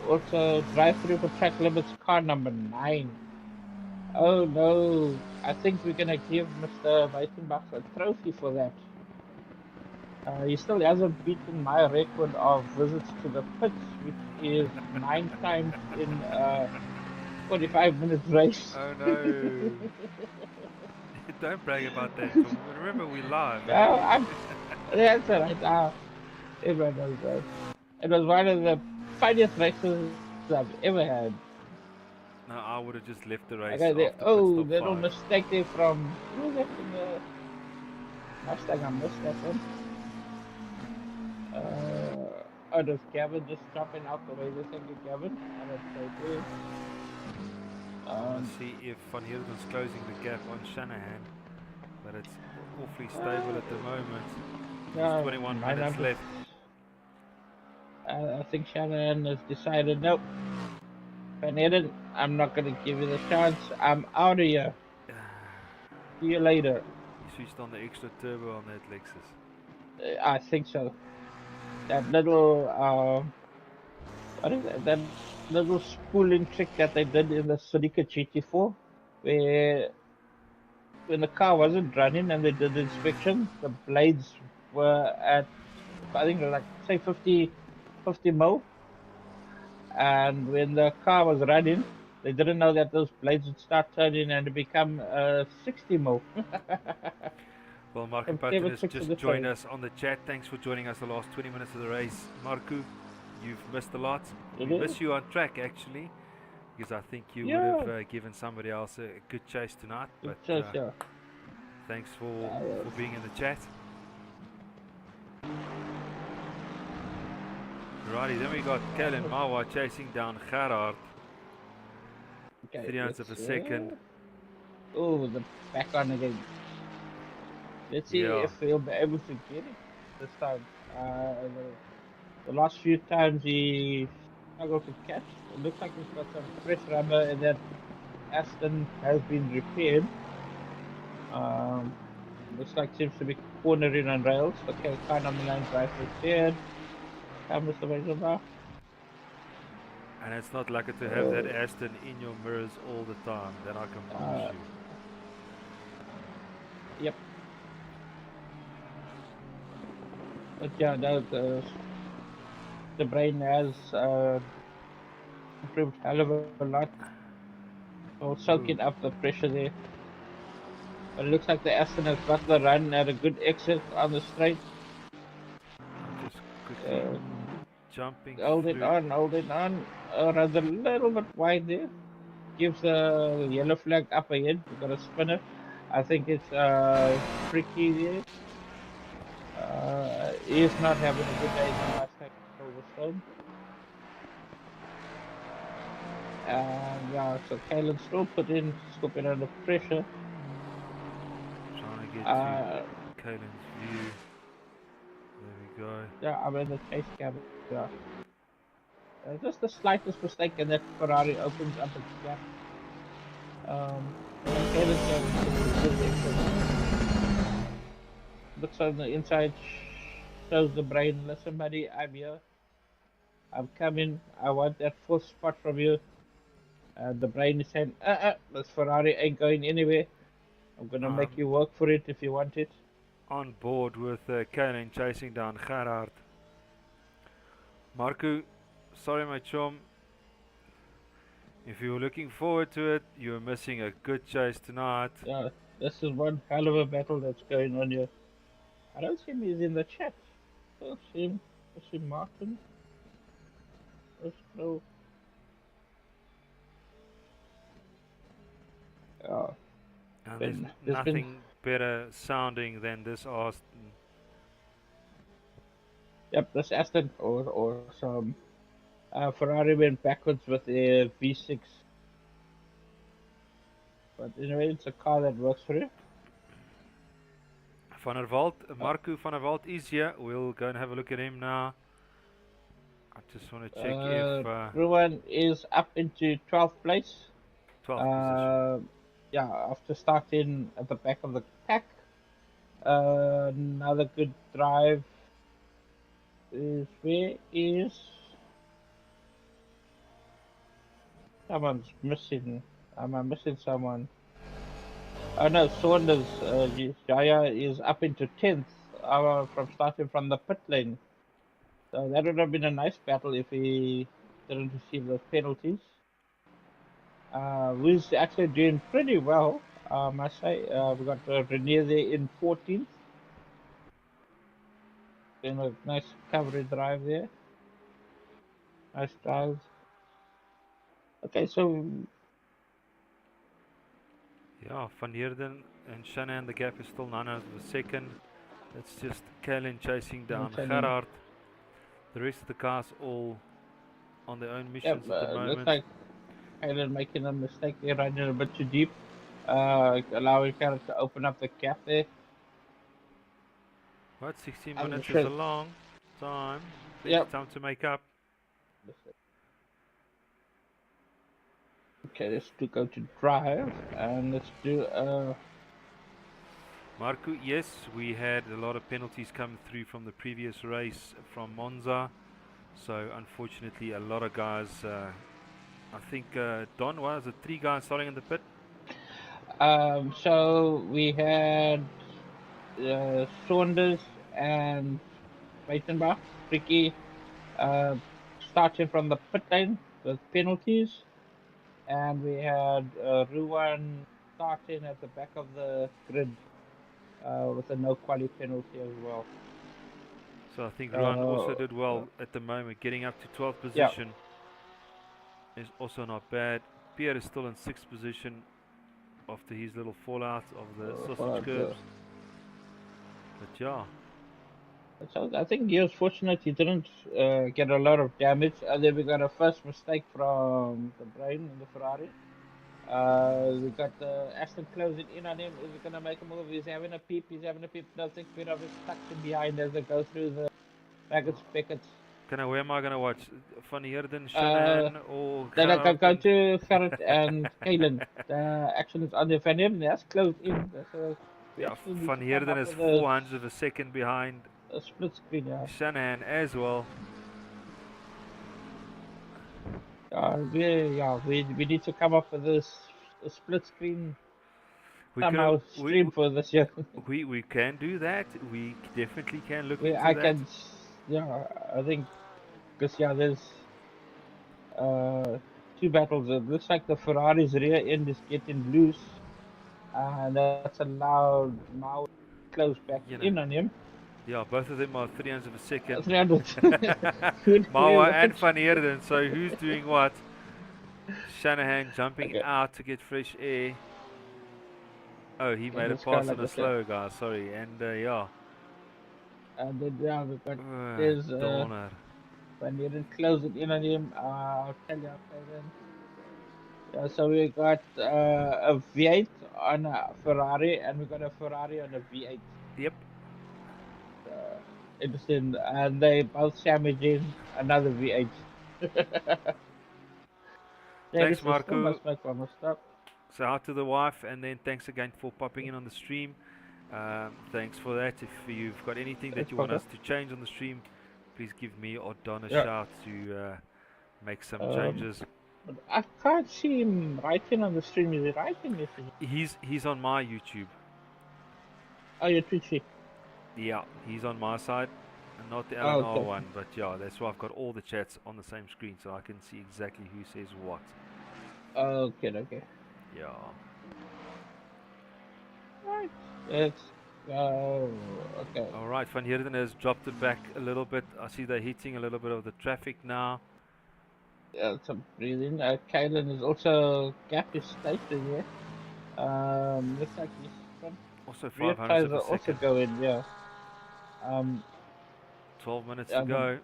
Also, drive through for track limits car number 9. Oh no, I think we're gonna give Mr. Weitenbach a trophy for that. He still hasn't beaten my record of visits to the pits, which is 9 times in 45 minutes race. Oh no. Don't brag about that. Remember, we live. No, that's alright. Everyone knows that. It was one of the funniest races I've ever had. No, I would have just left the race Okay, after pit stop little 5. mistake there from who was that in the Mustang? I missed that one. It was Gavin just jumping out the way. The second Gavin. I don't say Let's see if Van Heerden's closing the gap on Shanahan, but it's awfully stable at the moment. There's 21 minutes left. I think Shanahan has decided, nope, Van Heerden, I'm not going to give you the chance. I'm out of here. See you later. He switched on the extra turbo on that Lexus. I think so. That little, what is that? That little spooling trick that they did in the Suzuka GT4, where when the car wasn't running and they did the inspection, the blades were at, I think, like, say 50 mil. And when the car was running, they didn't know that those blades would start turning and become 60 mil. Well, Marco Button has just joined us on the chat. Thanks for joining us the last 20 minutes of the race. Marco, you've missed a lot. We miss you on track, actually, because I think you would have given somebody else a good chase tonight. But thanks for being in the chat. Righty, then we got Kellen Mawa chasing down Gerhard. 300ths of a second. Oh, the back on again. Let's see if he'll be able to get it this time. The last few times he struggled to catch. It looks like he's got some fresh rubber and that Aston has been repaired. Looks like seems to be cornering on rails. Okay, car on the line, driver cleared. Come, Mr. Weisenbach. And it's not lucky to have that Aston in your mirrors all the time, that I can promise you. Yep. But yeah, the brain has improved hell of a lot. So soaking up the pressure there. But it looks like the Aston has got the run at a good exit on the straight. I'm just quickly jumping Hold it through. on, hold it on. Runs a little bit wide there. Gives the yellow flag up ahead. We've got a spinner. I think it's Tricky there. He's not having a good day in the last time Silverstone. And yeah, so Kalen still still put under pressure. Trying to get to Kalen's view. There we go. Yeah, I'm in the chase cam. Yeah. Just the slightest mistake and that Ferrari opens up a gap. Kalen's having good exit. Looks on the inside, shows the brain, listen buddy, I'm here. I'm coming. I want that fourth spot from you. The brain is saying, this Ferrari ain't going anywhere. I'm gonna make you work for it if you want it. On board with Kalen chasing down Gerhard. Marco, sorry my chum. If you were looking forward to it, you were missing a good chase tonight. Yeah, this is one hell of a battle that's going on here. I don't see him, he's in the chat. I don't see him. I see Martin. There's no. And there's nothing better sounding than this Aston. Yep, this Aston or some Ferrari went backwards with their V6. But anyway, it's a car that works for you. Van der Walt, Marco van der Walt is here. We'll go and have a look at him now. I just want to check if Ruan is up into 12th place. 12th position. Yeah, after starting at the back of the pack. Another good drive is someone's missing. Am I missing someone? Oh no, Saunders, Jaya is up into 10th from starting from the pit lane. So that would have been a nice battle if he didn't receive those penalties. Who's actually doing pretty well, I must say. We got Renier there in 14th. Doing a nice recovery drive there. Nice drive. Okay, so yeah, Van Heerden and Shannon, the gap is still 9 out of a second. It's just Kalen chasing down Gerhard. The rest of the cars all on their own missions at the moment. Looks like Kalen making a mistake there, running a bit too deep, allowing Gerhard to open up the gap there. What, 16 minutes is a long time. Plenty time to make up. Okay, let's go to drive and let's do Marco, yes, we had a lot of penalties coming through from the previous race from Monza. So unfortunately a lot of guys, I think Don was it 3 guys starting in the pit? So we had Saunders and Weitenbach, Ricky, starting from the pit lane with penalties. And we had Ruan starting at the back of the grid with a no quali penalty as well. So I think Ruan also did well at the moment, getting up to 12th position is also not bad. Pierre is still in 6th position after his little fallout of the sausage curbs. But yeah. So I think he was fortunate he didn't get a lot of damage. And then we got a first mistake from the brain in the Ferrari. We got the Aston closing in on him. Is he gonna make a move? He's having a peep. No, I think Pierre is tucked in behind as they go through the maggots, Beckett's. Where am I gonna watch? Van Heerden, Uh, Shannon, or then I can go Gerard? to Gerrit and Kalen. The action is on the Van Him. That's closed in. So we Yeah, actually need Van to come Heerden up is with 400 of a second behind a split screen. Yeah. Shanahan as well. We need to come up with this a split screen We could have somehow stream for this year. we can do that. We definitely can look we into I that. can I think because there's uh two battles. It looks like the Ferrari's rear end is getting loose, and that's allowed Mao to close back You know, in on him. yeah, both of them are 300 of a second. 300. Good Mawa clear and watch. Van Heerden. So who's doing what? Shanahan jumping Okay, out to get fresh air. Oh, he made a let's go pass like on a this. Yeah. slow guy. Sorry, and yeah. And then we got Uh, there's Donner. when you didn't close it in on him. I'll tell you after then. Yeah, so we got a V8 on a Ferrari, and we got a Ferrari on a V8. Yep. Interesting, and they both damaging another V8. Thanks, Ladies, still Marco. must make one more stop. Say hi to the wife, and then thanks again for popping in on the stream. Thanks for that. If you've got anything that It's you want okay. us to change on the stream, please give me or Don a Yeah. shout to make some Um, changes. but I can't see him writing on the stream. Is he writing messages? He's on my YouTube. Oh, you're twitchy. Yeah, he's on my side, and not the Oh, LNR okay. one. But yeah, that's why I've got all the chats on the same screen, so I can see exactly who says what. Okay. Yeah. Right. Let's go. Okay. All right, Van Heerden has dropped it back a little bit. I see they're hitting a little bit of the traffic now. Yeah, some breathing. Kalen is also gap is stated there. Looks like his front Also rear 500 tires of are a also second. going. Yeah. Um, 12 minutes to yeah, go.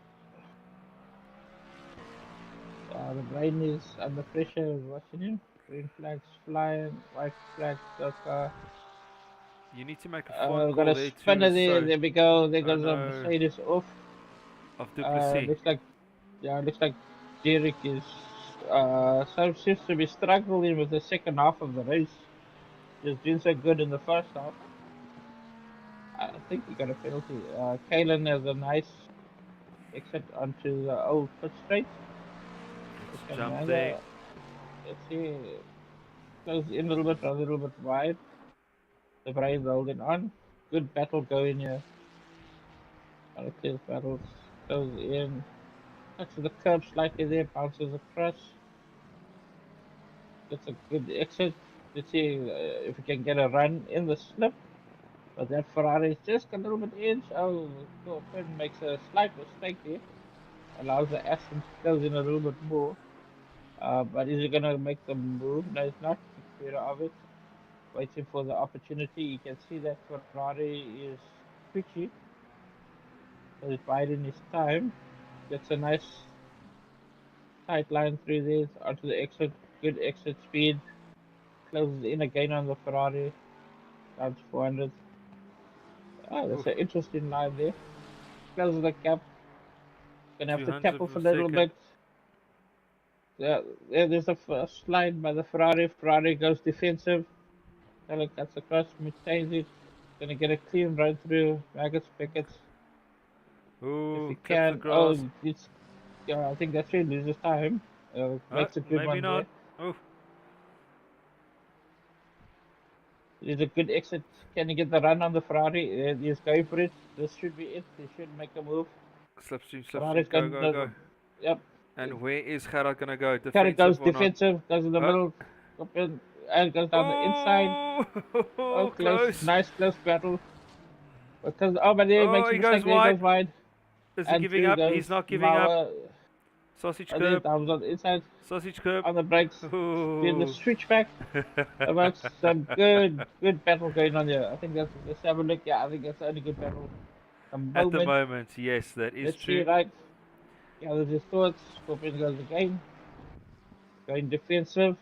the brain is under pressure. Watching him. Green flags flying. White flags go car. You need to make a phone We got call a there to spinner there. so There we go. There I goes the know Mercedes off. of Duplessis. Looks like Derek is seems to be struggling with the second half of the race. He's doing so good in the first half. I think he got a penalty. Kalen has a nice exit onto the old pit straight. Let's jump there. Let's see, goes in a little bit wide. The Braves holding on. Good battle going here. Clear battles goes in. Touches the curb slightly there, bounces across. Gets a good exit. Let's see if we can get a run in the slip. But that Ferrari is just a little bit inch. Oh, Corbin makes a slight mistake there. Allows the Aston to close in a little bit more. But is he going to make the move? No, he's not. He's clear of it. Waiting for the opportunity. You can see that Ferrari is twitchy. So he's biding his time. Gets a nice tight line through there onto the exit. Good exit speed. Closes in again on the Ferrari. Down to 400. Oh, that's Oof, an interesting line there. Closes the gap. Gonna have to 200 tap of off a a little second. bit. There's a slide by the Ferrari. Ferrari goes defensive. Taylor cuts across, maintains it. Gonna get a clean run through. Maggots, Beckett's. If he Ooh, clips the can. Oh, grass. it's. Yeah, I think that's where he loses time. Makes a good Maybe one not. there. Oh, There's a good exit. Can he get the run on the Ferrari? He's going for it. This should be it. He should make a move. slipstream, Ferrari's go, go, go. gonna. Yep. And where is Gerard gonna go? Carry Defensive goes or not? defensive, goes in the Oh, middle, and goes down the inside. Oh, oh, close, close. nice close battle. Because but there he Oh, makes a he goes mistake. There he wide. goes wide, Is he and giving through up? goes He's not giving up. Mauer. Sausage And then curb. Tom's on the inside, Sausage curb. on the brakes, doing the Ooh. switchback. About some good battle going on here. I think let's have a look. Yeah, I think that's the only good battle. The At the moment. moment, yes, that is Let's see, true. right? Yeah, there's his thoughts. Scorpion goes again, going defensive.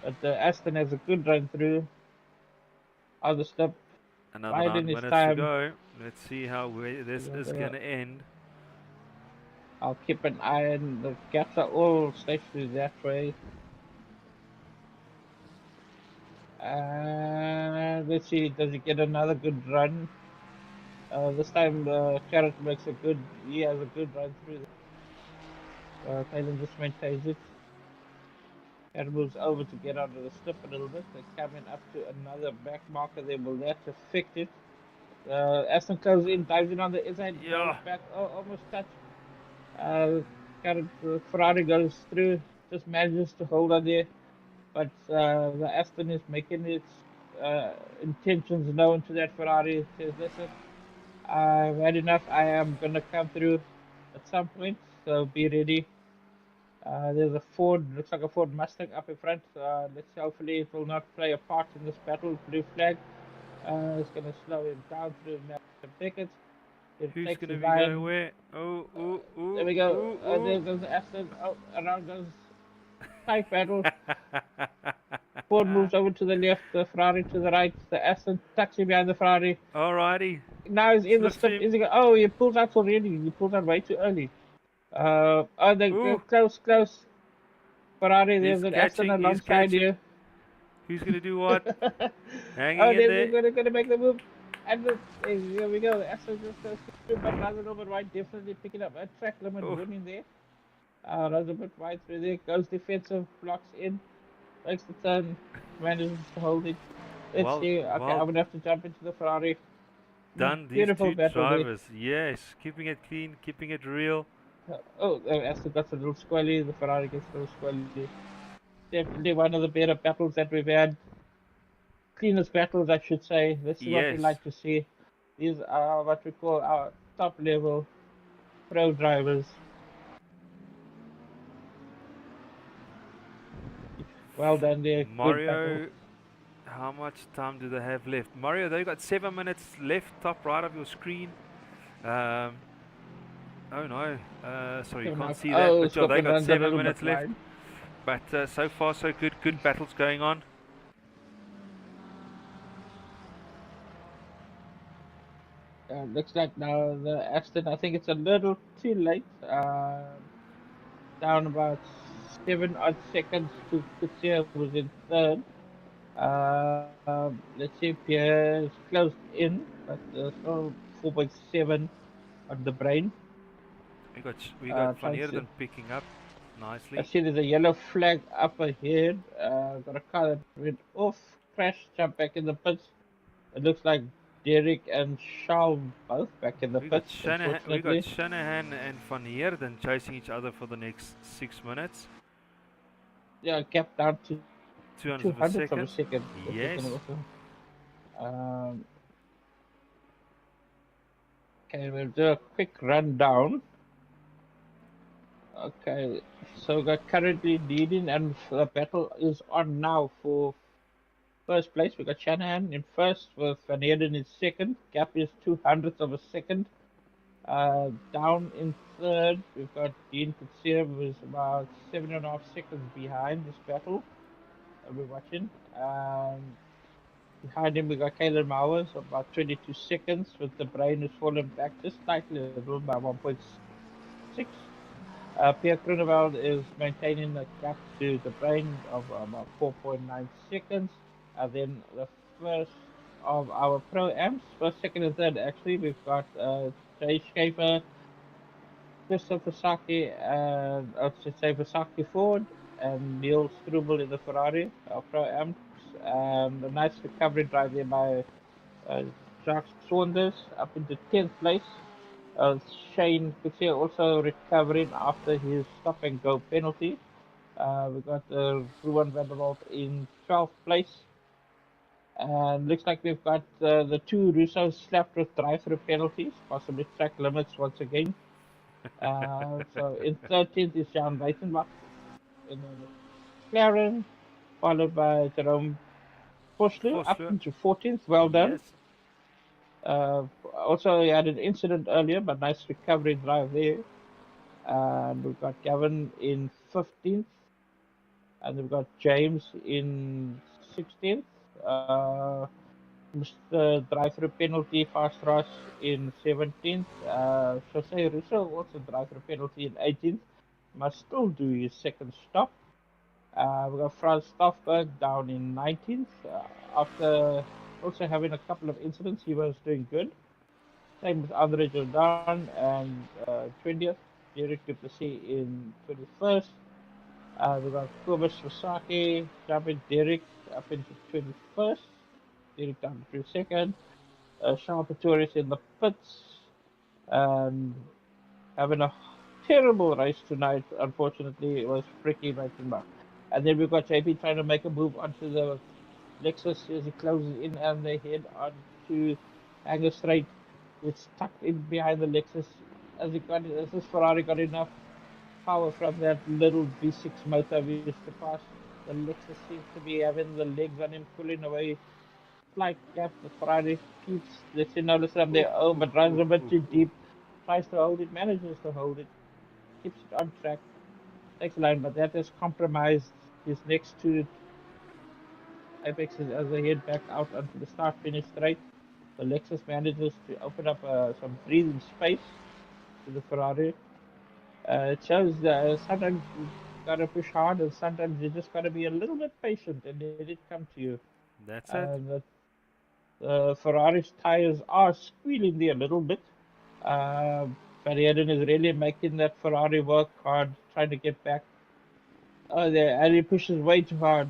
But Aston has a good run through. Other step Another right in 9 his minutes to time. go. Let's see how this is going to end. I'll keep an eye on the gaps are all stationary that way. Let's see, does he get another good run? This time Carrot makes he has a good run through. Kalen just maintains it. Carrot moves over to get out of the slip a little bit. They're coming up to another back marker there. Will that affect it? Aston goes in, dives in on the inside, rolls Yeah. back, almost touched. Ferrari goes through, just manages to hold on there. But the Aston is making its intentions known to that Ferrari. It says, listen, I've had enough. I am going to come through at some point, so be ready. There's a Ford, looks like a Ford Mustang up in front. Let's see, hopefully it will not play a part in this battle. Blue flag. It's going to slow him down through Beckett. It Who's takes gonna his be going line. where? Oh, ooh, There ooh, we go. ooh, There ooh. goes the Aston. Oh, around goes tight battle. Ford moves over to the left, the Ferrari to the right. The Aston taxi behind the Ferrari. Alrighty. Now he's in the Slips slip. him. Is he? Oh, he pulls out already. He pulls out way too early. They're Ooh, close. Ferrari, he's there's an Aston catching, he's alongside catching. you. Who's gonna do what? Hanging Oh, in they're there. gonna make the move. And here we go. The Aston just goes through, but runs a little bit wide. Definitely picking up a track limit Oh, winning there. Runs a bit wide through there. Goes defensive, blocks in, makes the turn, manages to hold it. Let's well, see. Okay, well I'm gonna have to jump into the Ferrari. done. These Beautiful two battle there. drivers. Yes, keeping it clean, keeping it real. Aston got a little squally. The Ferrari gets a little squally. Definitely one of the better battles that we've had. Cleanest battles, I should say. This is what we Yes. like to see. These are what we call our top level pro drivers. Well done there. Good battle. Mario, how much time do they have left? Mario, they've got 7 minutes left, top right of your screen. Um, oh no, sorry, you can't see that, but yeah, they Scorpion got runs a seven little bit minutes left. wide. But so far, so good. Good battles going on. Looks like now the Aston, I think it's a little too late. Down about 7 odd seconds to Kutsia was in third. Let's see, Pierre is closed in, but still 4.7 on the brain. We got Van Trying to see. Eerden picking up I nicely. see there's a yellow flag up ahead. Got a car that went off, crashed, jumped back in the pits. It looks like Derek and Charles both back in the pits, We got unfortunately. Shanahan and Van Eerden chasing each other for the next 6 minutes. Yeah, gap down to 200 two of a hundredths of a second. second, which is Yes. an awesome. Um, okay, we'll do a quick rundown. Okay, so we got currently leading, and the battle is on now for first place. We got Shanahan in first with Van Eerden in second. Gap is 200ths of a second. Down in third, we've got Dean Kutsia, who's about 7.5 seconds behind this battle that we're watching. Behind him, we got Caleb Mowers, about 22 seconds, with the brain has fallen back just slightly a little by 1.6. Pierre Grunewald is maintaining a gap to the brain of about 4.9 seconds. Then the first of our pro amps, first, second, and third, actually, we've got Jay Schaefer, Christopher Saki, and I should say Vasaki Ford, and Neil Strubel in the Ferrari, our pro amps. And a nice recovery drive there by uh, Jacques Saunders up into 10th place. Uh, Shane Kutsia also recovering after his stop and go penalty. We got Ruan van der Walt in 12th place. And looks like we've got the two Russos slapped with drive-through penalties, possibly track limits once again. So in 13th is Jan Reitenbach in the McLaren, followed by Jerome Poslu up Vosloo. into 14th. Well done. Yes. Also, he had an incident earlier, but nice recovery drive there. And we've got Gavin in 15th, and we've got James in 16th. drive-through penalty fast rush in 17th. Jose Russo also drive-through penalty in 18th. Must still do his second stop. We got Franz Stoffberg down in 19th. After also having a couple of incidents, he was doing good. Same with Andre Jordan and 20th. Derek Duplessis in 21st. We got Kobus Wasaki jumping Derek up into 21st. Derek down to 22nd. Sean Pretorius in the pits. And having a terrible race tonight, unfortunately, it was Fricky making back. And then we've got JP trying to make a move onto the Lexus as he closes in and they head on to Angus Strait. It's tucked in behind the Lexus as this Ferrari got enough power from that little V6 motor we used to pass. The Lexus seems to be having the legs on him pulling away. Flight gap, the Ferrari keeps lets you notice them there, but runs a bit too deep. Tries to hold it, manages to hold it, keeps it on track, takes a line, but that has compromised his next two apexes as they head back out onto the start finish straight. The Lexus manages to open up some breathing space to the Ferrari. It shows that sometimes you gotta push hard and sometimes you just gotta be a little bit patient and let it come to you. That's it. Ferrari's tires are squealing there a little bit. Van Heerden is really making that Ferrari work hard, trying to get back. And he pushes way too hard.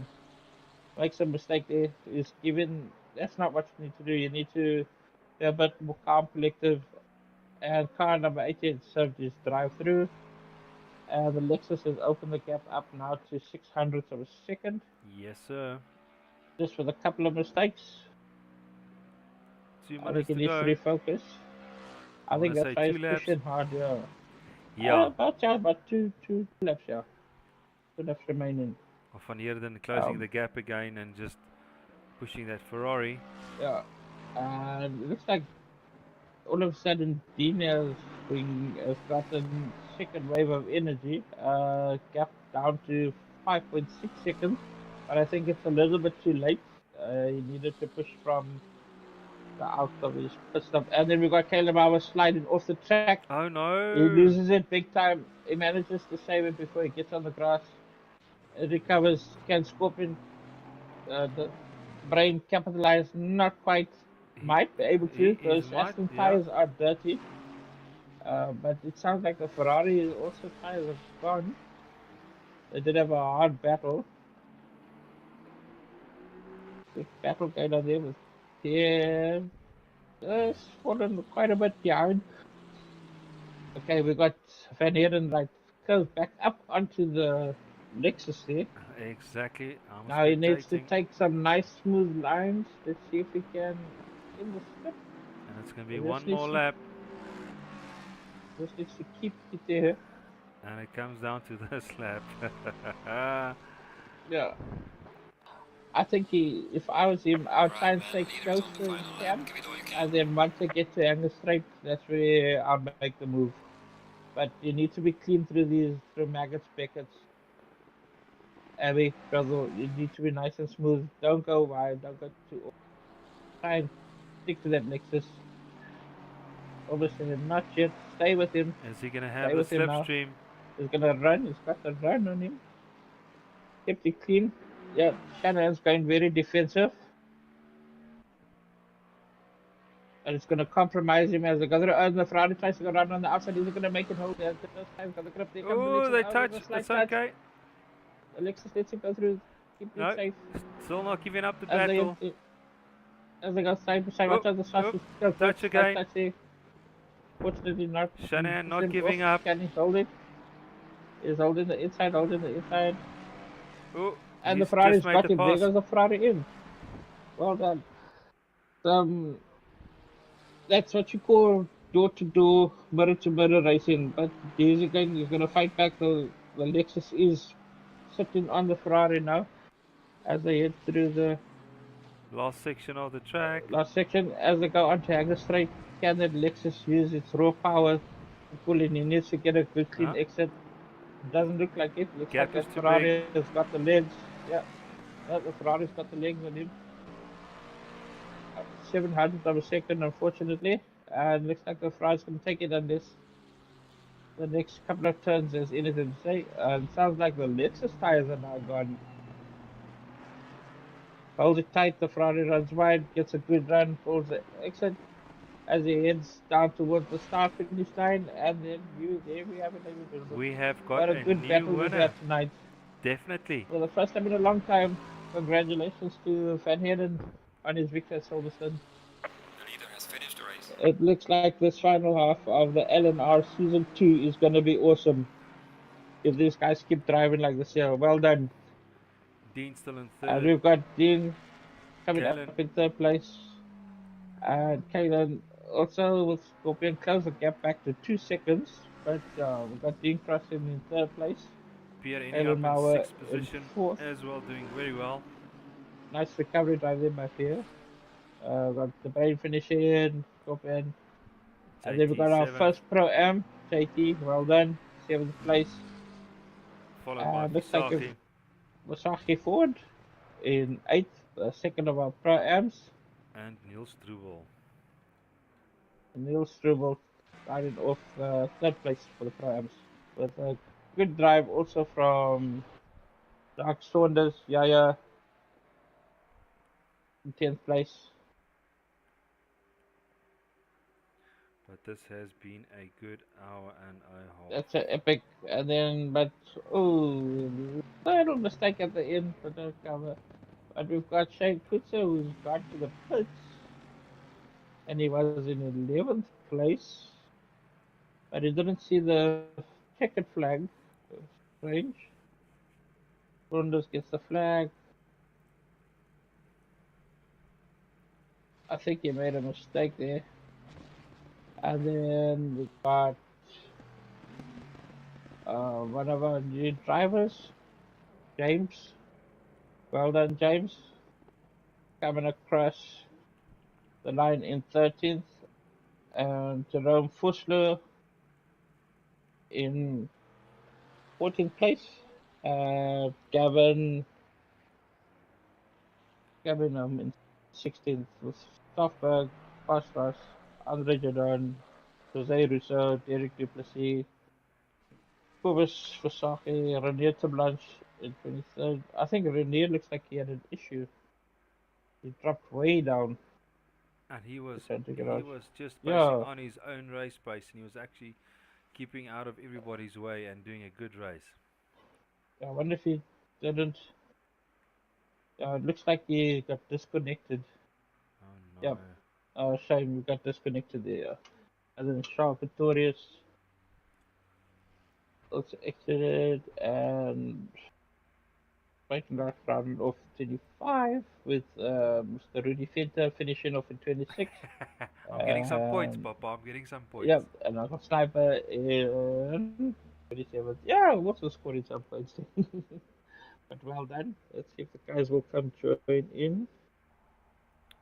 Makes a mistake there. That's not what you need to do. You need to be a bit more calm, collective. And car number 18 served his drive through. And the Lexus has opened the gap up now to 600ths of a second. Yes, sir. Just with a couple of mistakes. 2 I minutes think he to needs to go. refocus. I think Wanna that's say why 2 he's laps? pushing hard, yeah. Yeah. About two laps, yeah. 2 laps remaining. Of Van Heerden closing the gap again and just pushing that Ferrari. Yeah. And it looks like all of a sudden Dean has gotten second wave of energy. Gap down to 5.6 seconds. But I think it's a little bit too late. He needed to push from the out of his pit stop. And then we got Caleb Hour sliding off the track. Oh no! He loses it big time. He manages to save it before he gets on the grass. It recovers. Can Scorpion, the brain capitalize? Not quite. Might be able to. Those Aston tires are dirty. But it sounds like the Ferrari also tires are gone. They did have a hard battle. Big battle going on there with Pierre. Fallen quite a bit behind. Okay, we got Van Heerden right goes back up onto the Lexus there. Exactly. Now he needs to take some nice smooth lines. Let's see if he can in the slip. And it's going to be one more lap. Just needs to keep it there. And it comes down to this lap. Yeah. I think if I was him, I would try and stay close to him. And then once I get to Angus Strait, that's where I'll make the move. But you need to be clean through maggots, Beckett's. Abby, brother, you need to be nice and smooth. Don't go wide, don't go too. Try and stick to that Lexus. Obviously, not yet. Stay with him. Is he going to have a slipstream? He's going to run. He's got the run on him. Kept it clean. Yeah, Shanahan's going very defensive. And it's going to compromise him as they go through. And the Ferrari tries to go around on the outside. He's going to make it hold. Oh, they touched. It's okay. Alexis lets him go through. Keep it safe. Still not giving up the battle. As they go side by side, watch out the shots. Touch again. Fortunately not. Shanahan not giving up. Can he hold it? He's holding the inside, Oh, and the Ferrari's got him. There goes the Ferrari in. Well done. That's what you call door-to-door, mirror-to-mirror racing. But he's going to fight back. The Lexus is sitting on the Ferrari now as they head through the last section of the track. As they go onto Angus Strait. Can that Lexus use its raw power to pull in? He needs to get a good clean exit. Doesn't look like it. Looks like the Ferrari has got the legs. Yeah, the Ferrari's got the legs on him. 700th of a second, unfortunately. And looks like the Ferrari's going to take it on this. The next couple of turns, there's anything to say. Sounds like the Lexus tires are now gone. Holds it tight, the Ferrari runs wide, gets a good run, pulls the exit as he heads down towards the start finish line, and then there we have it, ladies and gentlemen. We have got What a a good new battle we've winner. had tonight. Definitely. For the first time in a long time, congratulations to Van Heerden on his victory at Silverstone. The leader has finished the race. It looks like this final half of the LNR Season 2 is going to be awesome. If these guys keep driving like this here, well done. Dean still in And third. we've got Dean coming Kalen. up in third place. And Kalen also with Scorpion close the gap back to 2 seconds. But we've got Dean crossing in third place. Pierre ending Kalen up in Mauer sixth in position fourth. as well, doing very well. Nice recovery drive there by Pierre. Got the brain finishing, Scorpion. And then we got our JT7, first Pro Am, JT, well done, 7th place. followed by Looks like Fisaki. Wasaki Ford in 8th, second of our Pro Ams. And Niels Struwel. Neil Struble started off 3rd place for the Pro Ams. With a good drive also from Dark Saunders, Yaya in 10th place. But this has been a good hour and a half. That's an epic. And then, but, oh, little mistake at the end for the cover. But we've got Shane Kutzer who's got to the pits. And he was in 11th place. But he didn't see the checkered flag. Strange. Saunders gets the flag. I think he made a mistake there. And then we got one of our new drivers, James. Well done, James. Coming across the line in 13th. And Jerome Fussler in 14th place. Gavin in 16th with Stoffberg, Kostas, Andre Jadon, Jose Russo, Derek Duplessis, Kubis Fasaki, Renier Blanche in 23rd. I think Renier looks like he had an issue. He dropped way down. And he was just Yeah. on his own race pace, and he was actually keeping out of everybody's way and doing a good race. I wonder if he didn't. It looks like he got disconnected. Oh no. Yep. Shame we got disconnected there. And then Charles Pretorius also exited, and Breitenberg rounded off 25 with Mr. Rudy Venter finishing off in 26. I'm getting some points, Papa. I'm getting some points. Yep, and I got Sniper in 27. Yeah, I'm also scoring some points. But well done. Let's see if the guys will come join in.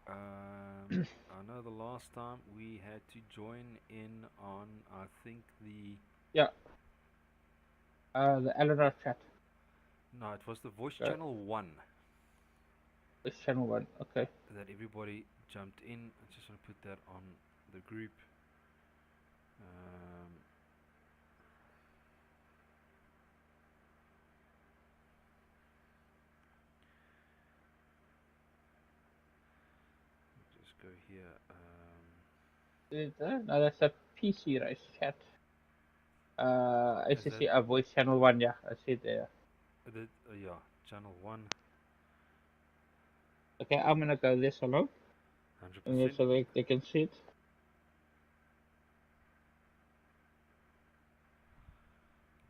I know the last time we had to join in on, I think the Lnr chat. No, it was the voice channel 1. Voice channel 1, okay. That everybody jumped in. I just want to put that on the group. Just go here. No, that's a PC race chat. ACC, a voice channel 1, yeah, I see it there. Yeah, channel 1. Okay, I'm gonna go this alone. 100%. So they can see it.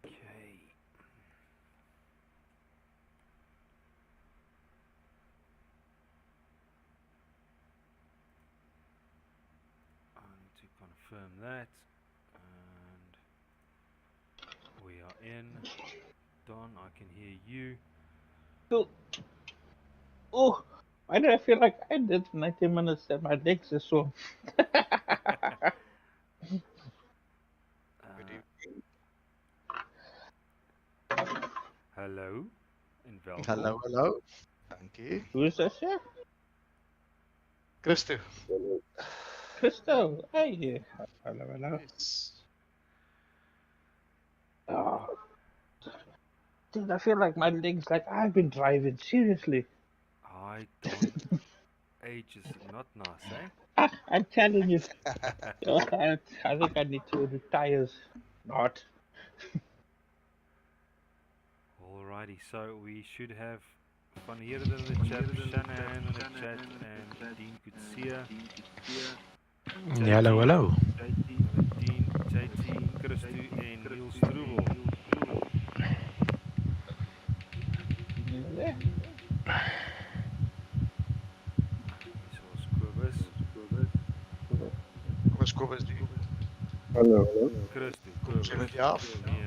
Okay. I need to confirm that. And we are in. Don, I can hear you. Cool. Oh, why do I feel like I did 90 minutes and my legs are sore? Hallo en welkom. Hallo, hallo. Dank je. Hoe is dat, zeg? Christo. Crystal, hey. Hello, hello. Yes. Oh, dude, I feel like my legs, like I've been driving, seriously. I don't. Age is not nice, eh? I'm telling you. I think I need to retire. Not. Alrighty, so we should have Van Heerden in the chat, Shannon in the chat, and Dean Kutsia. Hello, hello. Dean, JT, Christu, and Niels Strubel. Yeah. This was Kobus. Was Kobus die? Hallo. Christu, Kom sy met Kobus. jou af? Nee.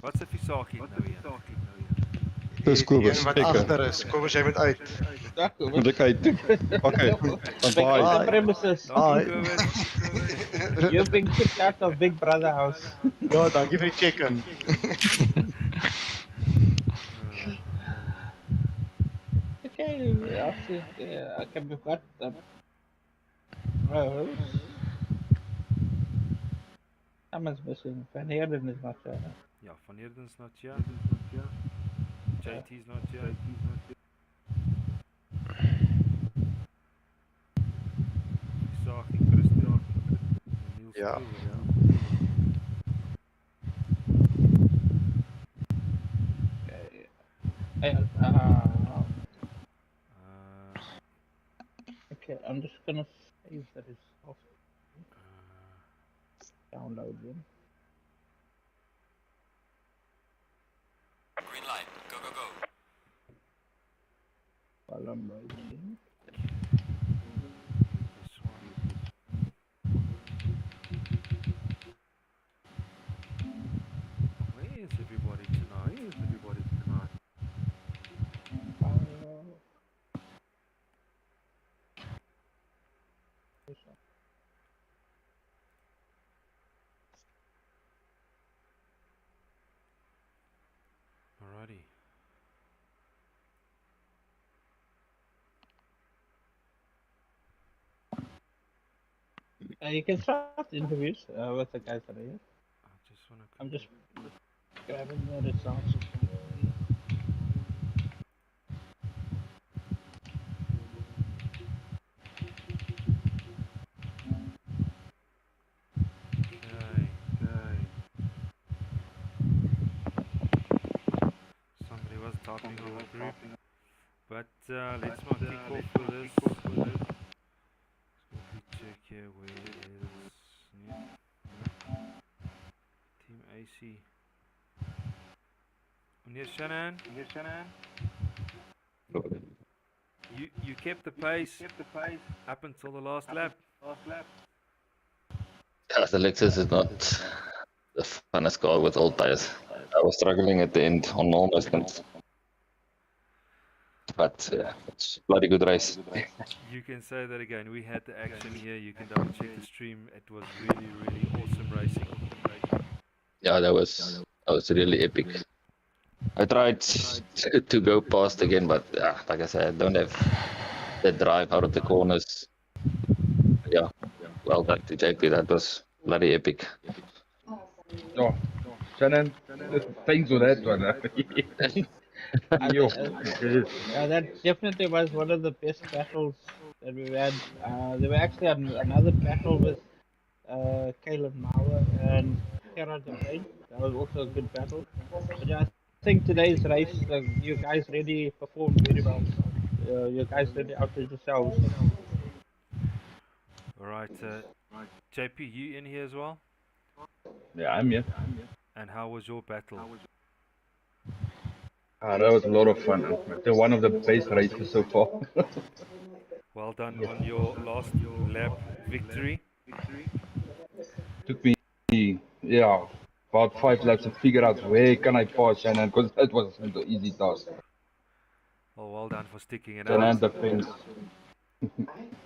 Wat se visaakie nou weer? Dis Kobus, Die een wat ek. agter is. Kobus, jy moet uit. Moet ek uit? Okay. Back Bye. to the premises. Dankie Kobus. You're being kicked out of Big Brother house. Ja, dankie vir die check-in. Okay, I'll see. Okay, we've got the rows. Someone's missing. Van Heerden is not here. Ja, Van Heerden's not here. JT's not here. Visaakie, Christu, en Niels Ja. Strubel. Okay. Hey, okay, I'm just gonna save the result. Download them. Green light. Go, go, go. While I'm waiting. This one. Where is everybody tonight? This one. Alrighty. You can start the interviews with the guys that are here. I just want to. I'm just grabbing the results. Okay. Somebody was talking on the group, but let's not kick off for this. Quickly check here where is Team AC. Meneer Shannon, you kept the pace up until the last lap. Yeah, the Lexus is not the funnest car with old tires. I was struggling at the end on normal distance. But it's a bloody good race. You can say that again. We had the action here. You can double check the stream. It was really, really awesome racing. Yeah, that was really epic. I tried to go past again, but like I said, I don't have the drive out of the corners. Yeah, well done to JP. That was bloody epic. Oh, Shannon, thanks for that one. Yo. Yeah, that definitely was one of the best battles that we've had. There were actually another battle with Caleb Mauer and Gerard de Bruyne. That was also a good battle. But yeah, I think today's race, you guys really performed very well. You guys really outdid yourselves. Alright, JP, you in here as well? Yeah, I'm here. And how was your battle? That was a lot of fun. They're one of the best races so far. Well done on your last lap victory. Took me, about 5 laps to figure out where can I pass Shannon, because that wasn't an easy task. Oh, well done for sticking it Shannon out. defense.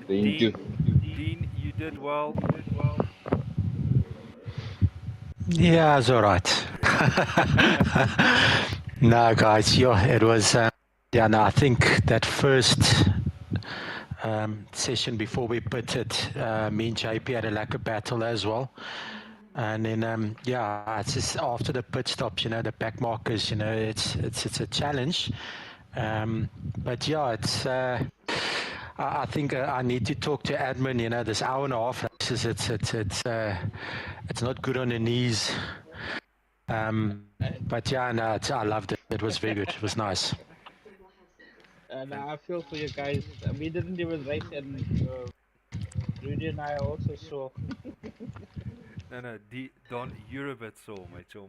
Thank you. Dean, you did well. Yeah, it's all right. No, guys, yeah, it was. Yeah, no, I think that first session before we pitted, me and JP had a lacquer battle as well. And then, yeah, it's just after the pit stops, you know, the back markers, you know, it's a challenge. But yeah, it's, I think I need to talk to admin, you know, this hour and a half races, it's not good on the knees. But yeah, no, I loved it. It was very good. It was nice. And I feel for you guys. We didn't even race, and Rudy and I also saw. No, Don, you're a bit sore, my chum.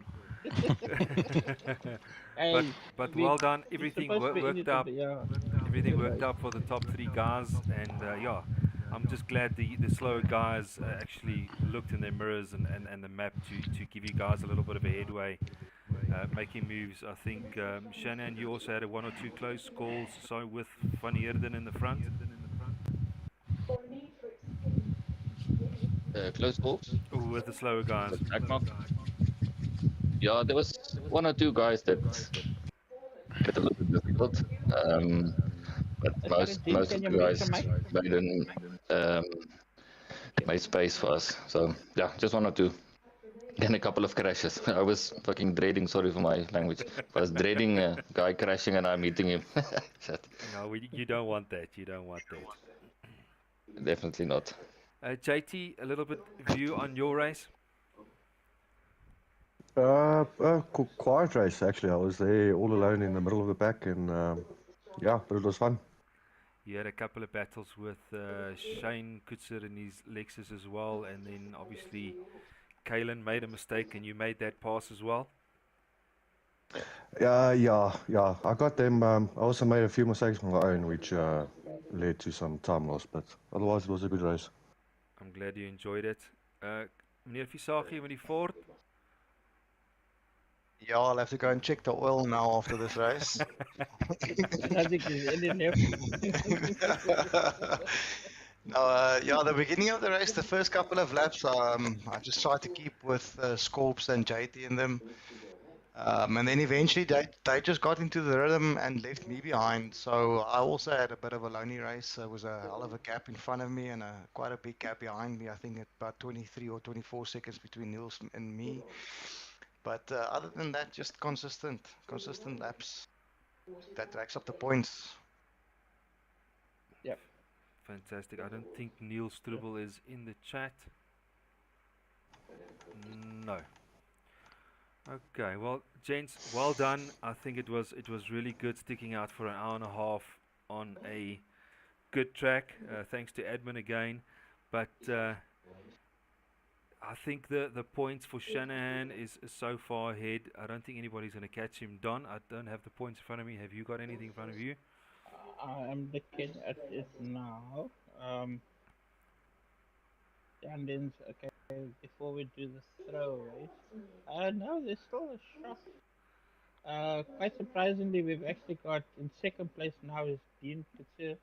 Hey, but we, well done. it's Everything supposed to be worked easy to up. do, yeah. Everything Good worked race. out for the top 3 guys, and yeah, I'm just glad the slower guys actually looked in their mirrors and the map to give you guys a little bit of a headway, making moves. I think Shannon, you also had 1 or 2 close calls, so with Van Heerden in the front. Close calls. With the slower guys. The track mark. Yeah, there was 1 or 2 guys that made it a little bit difficult. But Sorry, Dean, most can of you the mute guys your mic? made space for us. So yeah, just 1 or 2. Then a couple of crashes. I was fucking dreading. Sorry for my language. I was dreading a guy crashing and I'm meeting him. Shit. No, you don't want that. You don't want that. Definitely not. JT, a little bit view on your race. Quiet race actually. I was there all alone in the middle of the pack, and yeah, but it was fun. You had a couple of battles with Shane Kutzer in his Lexus as well, and then obviously Kalen made a mistake and you made that pass as well. Yeah. I got them. I also made a few mistakes of my own, which led to some time loss, but otherwise it was a good race. I'm glad you enjoyed it. Meneer Visagie met die Ford. Yeah, I'll have to go and check the oil now after this race. I don't think there's any left. No, yeah, the beginning of the race, the first couple of laps, I just tried to keep with Scorps and JT in them. And then eventually they just got into the rhythm and left me behind. So I also had a bit of a lonely race. There was a hell of a gap in front of me and quite a big gap behind me. I think about 23 or 24 seconds between Niels and me. But other than that, just consistent laps. That racks up the points. Yep. Fantastic. I don't think Neil Struble is in the chat. No. Okay, well, gents, well done. I think it was really good sticking out for an hour and a half on a good track. Thanks to admin again, but I think the points for Shanahan is so far ahead. I don't think anybody's going to catch him. Don, I don't have the points in front of me. Have you got anything in front of you? I'm looking at it now. Stand-ins, okay, before we do the throw race. No, there's still a shot. Quite surprisingly, we've actually got in second place now is Dean Kutzer.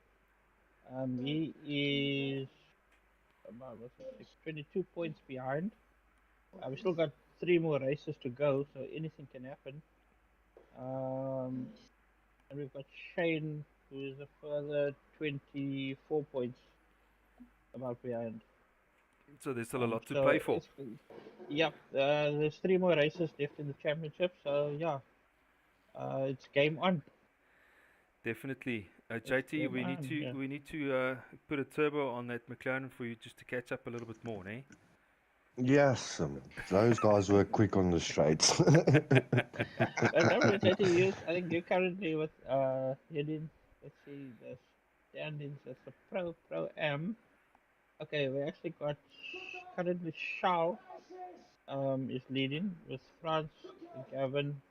He is about 22 points behind. We've still got 3 more races to go, so anything can happen. And we've got Shane, who is a further 24 points about behind. So there's still a lot to play for. Yeah, there's 3 more races left in the championship, so yeah, it's game on. Definitely. JT, we need to put a turbo on that McLaren for you just to catch up a little bit more, eh? Yes, those guys were quick on the straights. JT, I think you're currently with heading. Let's see, the standings as a pro-am. Okay, we actually got currently Shaw is leading with France, Gavin.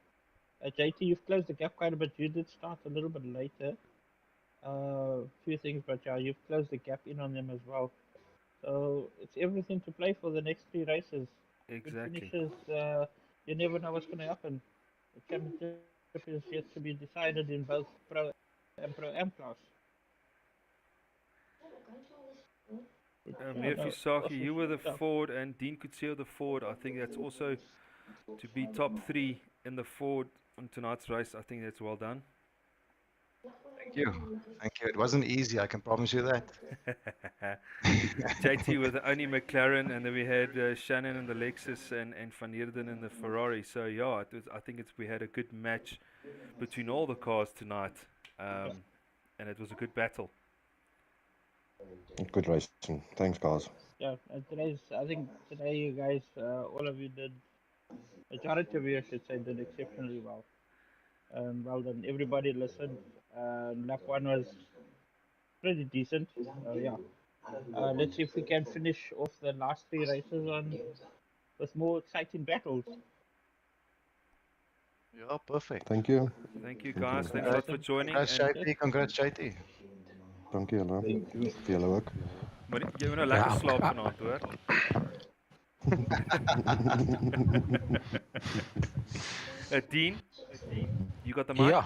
JT, you've closed the gap quite a bit. You did start a little bit later. Few things, but yeah, you've closed the gap in on them as well. So it's everything to play for the next 3 races. Exactly. Good finishes, you never know what's going to happen. The championship is yet to be decided in both pro and pro-am class. Meneer Visagie, you were the Ford and Dean Kutzer the Ford. I think that's also to be top 3 in the Ford on tonight's race. I think that's well done. Thank you. Thank you. It wasn't easy, I can promise you that. JT with the only McLaren, and then we had Shannon in the Lexus and Van Heerden in the Ferrari. So yeah, I think we had a good match between all the cars tonight, and it was a good battle. Good racing. Thanks, guys. Yeah, and I think today you guys, all of you did, majority of you, I should say, did exceptionally well. Well done. Everybody listened. Lap 1 was pretty decent. Yeah. Let's see if we can finish off the last 3 races with more exciting battles. Yeah, perfect. Thank you. Thank you, guys. Thanks a Awesome. lot for joining. Congrats, And JT. Congrats, JT. Dank je, Alan. Thank you. Vir julle ook. maar jy moet nou lekker Ja. slaap vanaand, hoor. Dean, you got the mic? Yeah.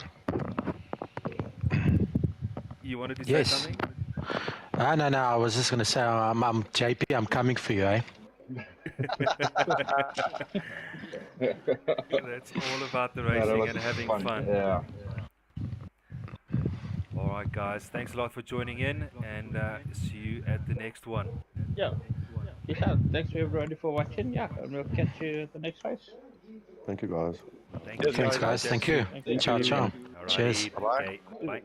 You wanted to say Yes. something? No. I was just going to say, I'm JP. I'm coming for you, eh? That's all about the racing and having fun. Yeah. All right, guys. Thanks a lot for joining in, and see you at the next one. Yeah. Peace out. Thanks to everybody for watching. Yeah, and we'll catch you at the next race. Thank you, guys. Thank you. Thanks, guys. Thank you. Thank you. Ciao, ciao. Alrighty, Cheers. okay, bye.